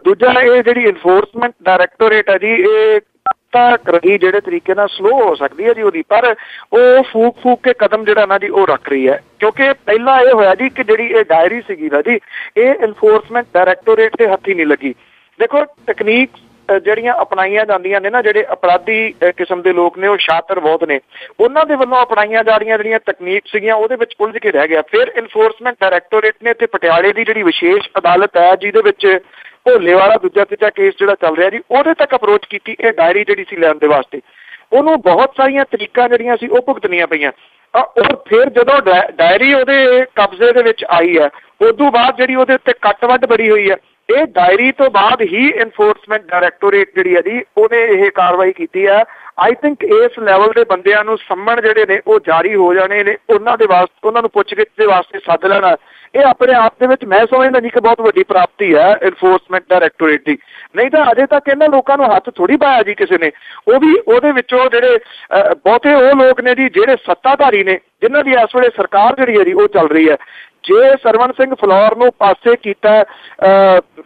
ਦੂਜਾ ਇਹ ਜਿਹੜੀ ਇਨਫੋਰਸਮੈਂਟ ਡਾਇਰੈਕਟੋਰੇਟ ਹੈ ਜੀ ਇਹ ਤਾਂ ਰਹੀ ਜਿਹੜੇ ਤਰੀਕੇ ਨਾਲ ਸਲੋ ਹੋ ਸਕਦੀ ਹੈ ਜੀ ਉਹਦੀ, ਪਰ ਉਹ ਫੂਕ ਕੇ ਕਦਮ ਜਿਹੜਾ ਨਾ ਜੀ ਉਹ ਰੱਖ ਰਹੀ ਹੈ। ਕਿਉਂਕਿ ਪਹਿਲਾਂ ਇਹ ਹੋਇਆ ਜੀ ਕਿ ਜਿਹੜੀ ਇਹ ਡਾਇਰੀ ਸੀਗੀ ਨਾ ਜੀ ਇਹ ਇਨਫੋਰਸਮੈਂਟ ਡਾਇਰੈਕਟੋਰੇਟ ਦੇ ਹੱਥੀ ਨਹੀਂ ਲੱਗੀ। ਦੇਖੋ ਤਕਨੀਕ ਜਿਹੜੀਆਂ ਅਪਣਾਈਆਂ ਜਾਂਦੀਆਂ ਨੇ ਨਾ, ਜਿਹੜੇ ਅਪਰਾਧੀ ਕਿਸਮ ਦੇ ਲੋਕ ਨੇ ਉਹ ਸ਼ਾਤਰ ਬਹੁਤ ਨੇ, ਉਹਨਾਂ ਦੇ ਵੱਲੋਂ ਅਪਣਾਈਆਂ ਜਾ ਰਹੀਆਂ ਜਿਹੜੀਆਂ ਤਕਨੀਕ ਸੀਗੀਆਂ ਉਹਦੇ ਵਿੱਚ ਉਲਝ ਕੇ ਰਹਿ ਗਿਆ। ਫਿਰ ਇਨਫੋਰਸਮੈਂਟ ਡਾਇਰੈਕਟੋਰੇਟ ਨੇ ਇੱਥੇ ਪਟਿਆਲੇ ਦੀ ਜਿਹੜੀ ਵਿਸ਼ੇਸ਼ ਅਦਾਲਤ ਹੈ ਜਿਹਦੇ ਵਿੱਚ ਭੋਲੇ ਵਾਲਾ ਦੂਜਾ ਤੀਜਾ ਕੇਸ ਜਿਹੜਾ ਚੱਲ ਰਿਹਾ ਜੀ, ਉਹਦੇ ਤੱਕ ਅਪਰੋਚ ਕੀਤੀ ਇਹ ਡਾਇਰੀ ਜਿਹੜੀ ਸੀ ਲੈਣ ਦੇ ਵਾਸਤੇ। ਉਹਨੂੰ ਬਹੁਤ ਸਾਰੀਆਂ ਤਰੀਕਾਂ ਜਿਹੜੀਆਂ ਸੀ ਉਹ ਭੁਗਤਣੀਆਂ ਪਈਆਂ। ਔਰ ਫਿਰ ਜਦੋਂ ਡਾਇਰੀ ਉਹਦੇ ਕਬਜ਼ੇ ਦੇ ਵਿੱਚ ਆਈ ਹੈ, ਉਦੋਂ ਬਾਅਦ ਜਿਹੜੀ ਉਹਦੇ ਉੱਤੇ ਕੱਟ ਵੱਢ ਬੜੀ ਹੋਈ ਹੈ। ਇਹ ਡਾਇਰੀ ਤੋਂ ਬਾਅਦ ਹੀ ਇਨਫੋਰਸਮੈਂਟ ਡਾਇਰੈਕਟੋਰੇਟ ਜਿਹੜੀ ਹੈ ਜੀ ਉਹਨੇ ਇਹ ਕਾਰਵਾਈ ਕੀਤੀ ਹੈ। ਆਈ ਥਿੰਕ ਇਸ ਲੈਵਲ ਦੇ ਬੰਦਿਆਂ ਨੂੰ ਸੰਮਣ ਜਿਹੜੇ ਨੇ ਉਹ ਜਾਰੀ ਹੋ ਜਾਣੇ ਨੇ, ਉਹਨਾਂ ਦੇ ਵਾਸਤੇ ਉਹਨਾਂ ਨੂੰ ਪੁੱਛਗਿੱਛ ਦੇ ਵਾਸਤੇ ਸੱਦ ਲੈਣਾ। ਇਹ ਆਪਣੇ ਆਪ ਦੇ ਵਿੱਚ ਮੈਂ ਸਮਝਦਾ ਜੀ ਕਿ ਬਹੁਤ ਵੱਡੀ ਪ੍ਰਾਪਤੀ ਹੈ ਇਨਫੋਰਸਮੈਂਟ ਡਾਇਰੈਕਟੋਰੇਟ ਦੀ। ਨਹੀਂ ਤਾਂ ਅਜੇ ਤੱਕ ਇਹਨਾਂ ਲੋਕਾਂ ਨੂੰ ਹੱਥ ਥੋੜੀ ਪਾਇਆ ਜੀ ਕਿਸੇ ਨੇ। ਉਹ ਵੀ ਉਹਦੇ ਵਿੱਚੋਂ ਜਿਹੜੇ ਬਹੁਤੇ ਉਹ ਲੋਕ ਨੇ ਜੀ ਜਿਹੜੇ ਸੱਤਾਧਾਰੀ ਨੇ, ਜਿਨ੍ਹਾਂ ਦੀ ਇਸ ਵੇਲੇ ਸਰਕਾਰ ਜਿਹੜੀ ਹੈ ਜੀ ਉਹ ਚੱਲ ਰਹੀ ਹੈ। ਜੇ ਸਰਵਣ ਸਿੰਘ ਫਲੋਰ ਨੂੰ ਪਾਸੇ ਕੀਤਾ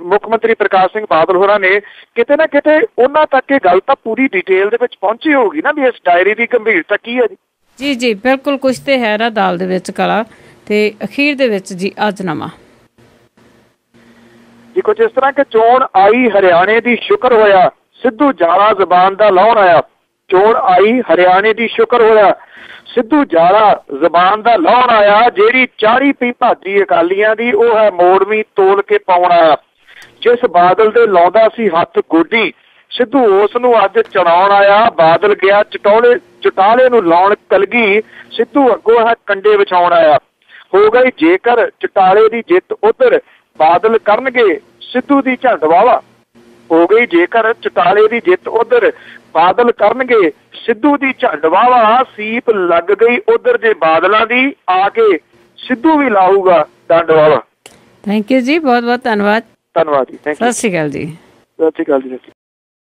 ਮੁੱਖ ਮੰਤਰੀ ਪ੍ਰਕਾਸ਼ ਸਿੰਘ ਬਾਦਲ ਹੋਰਾਂ ਨੇ, ਕਿਤੇ ਨਾ ਕਿਤੇ ਉਹਨਾਂ ਤੱਕ ਇਹ ਗੱਲ ਤਾਂ ਪੂਰੀ ਡਿਟੇਲ ਦੇ ਵਿੱਚ ਪਹੁੰਚੀ ਹੋਊਗੀ ਨਾ ਵੀ ਇਸ ਡਾਇਰੀ ਦੀ ਗੰਭੀਰਤਾ ਕੀ ਹੈ ਜੀ। ਜੀ ਜੀ ਬਿਲਕੁਲ, ਕੁਛ ਤੇ ਹੈ ਨਾ ਦਾਲ ਦੇ ਵਿੱਚ ਕਲਾ ਤੇ ਅਖੀਰ ਦੇ ਵਿੱਚ ਜੀ ਅੱਜ ਨਵਾਂ ਜੀ ਕੁਝ ਇਸ ਤਰ੍ਹਾਂ ਕਿ ਚੋਣ ਆਈ ਹਰਿਆਣੇ ਦੀ ਸ਼ੁਕਰ ਹੋਇਆ, ਸਿੱਧੂ ਜਾਲਾ ਜ਼ਬਾਨ ਦਾ ਲਾਉਣ ਆਇਆ। ਚੋਣ ਆਈ ਹਰਿਆਣੇ ਦੀ ਸ਼ੁਕਰ ਹੋਇਆ, ਸਿੱਧੂ ਜਾਲਾ ਜ਼ਬਾਨ ਦਾ ਲਾਉਣ ਆਇਆ। ਜਿਹੜੀ ਚਾੜੀ ਪਈ ਭਾਜੀ ਅਕਾਲੀਆਂ ਦੀ ਉਹ ਹੈ ਮੋੜਵੀਂ ਤੋਲ ਕੇ ਪਾਉਣ ਆਇਆ। ਜਿਸ ਬਾਦਲ ਦੇ ਲਾਉਂਦਾ ਸੀ ਹੱਥ ਗੋਡੀ, ਸਿੱਧੂ ਉਸ ਨੂੰ ਅੱਜ ਚੜਾਉਣ ਆਇਆ। ਬਾਦਲ ਗਿਆ ਚਟਾਲੇ ਨੂੰ ਲਾਉਣ ਕਲਗੀ, ਸਿੱਧੂ ਅੱਗੋਂ ਹੈ ਕੰਡੇ ਵਿਛਾਉਣ ਆਇਆ। ਹੋ ਗਈ ਜੇਕਰ ਚਟਾਲੇ ਦੀ ਜਿੱਤ ਉਧਰ, ਬਾਦਲ ਕਰਨਗੇ ਸਿੱਧੂ ਦੀ ਝੰਡ ਵਾਵਾ। ਹੋ ਗਈ ਜੇਕਰ ਚਟਾਲੇ ਦੀ ਜਿੱਤ ਉਧਰ, ਬਾਦਲ ਕਰਨਗੇ ਸਿੱਧੂ ਦੀ ਝੰਡ ਵਾਵਾ। ਸੀਪ ਲੱਗ ਗਈ ਉਧਰ ਜੇ ਬਾਦਲਾਂ ਦੀ, ਆ ਕੇ ਸਿੱਧੂ ਵੀ ਲਾਊਗਾ ਡੰਡ ਵਾਵਾ। ਥੈਂਕ ਯੂ ਜੀ, ਬਹੁਤ ਬਹੁਤ ਧੰਨਵਾਦ। ਧੰਨਵਾਦ ਜੀ, ਸਤਿ ਸ਼੍ਰੀ ਅਕਾਲ ਜੀ। ਸਤਿ ਸ਼੍ਰੀ ਅਕਾਲ ਜੀ।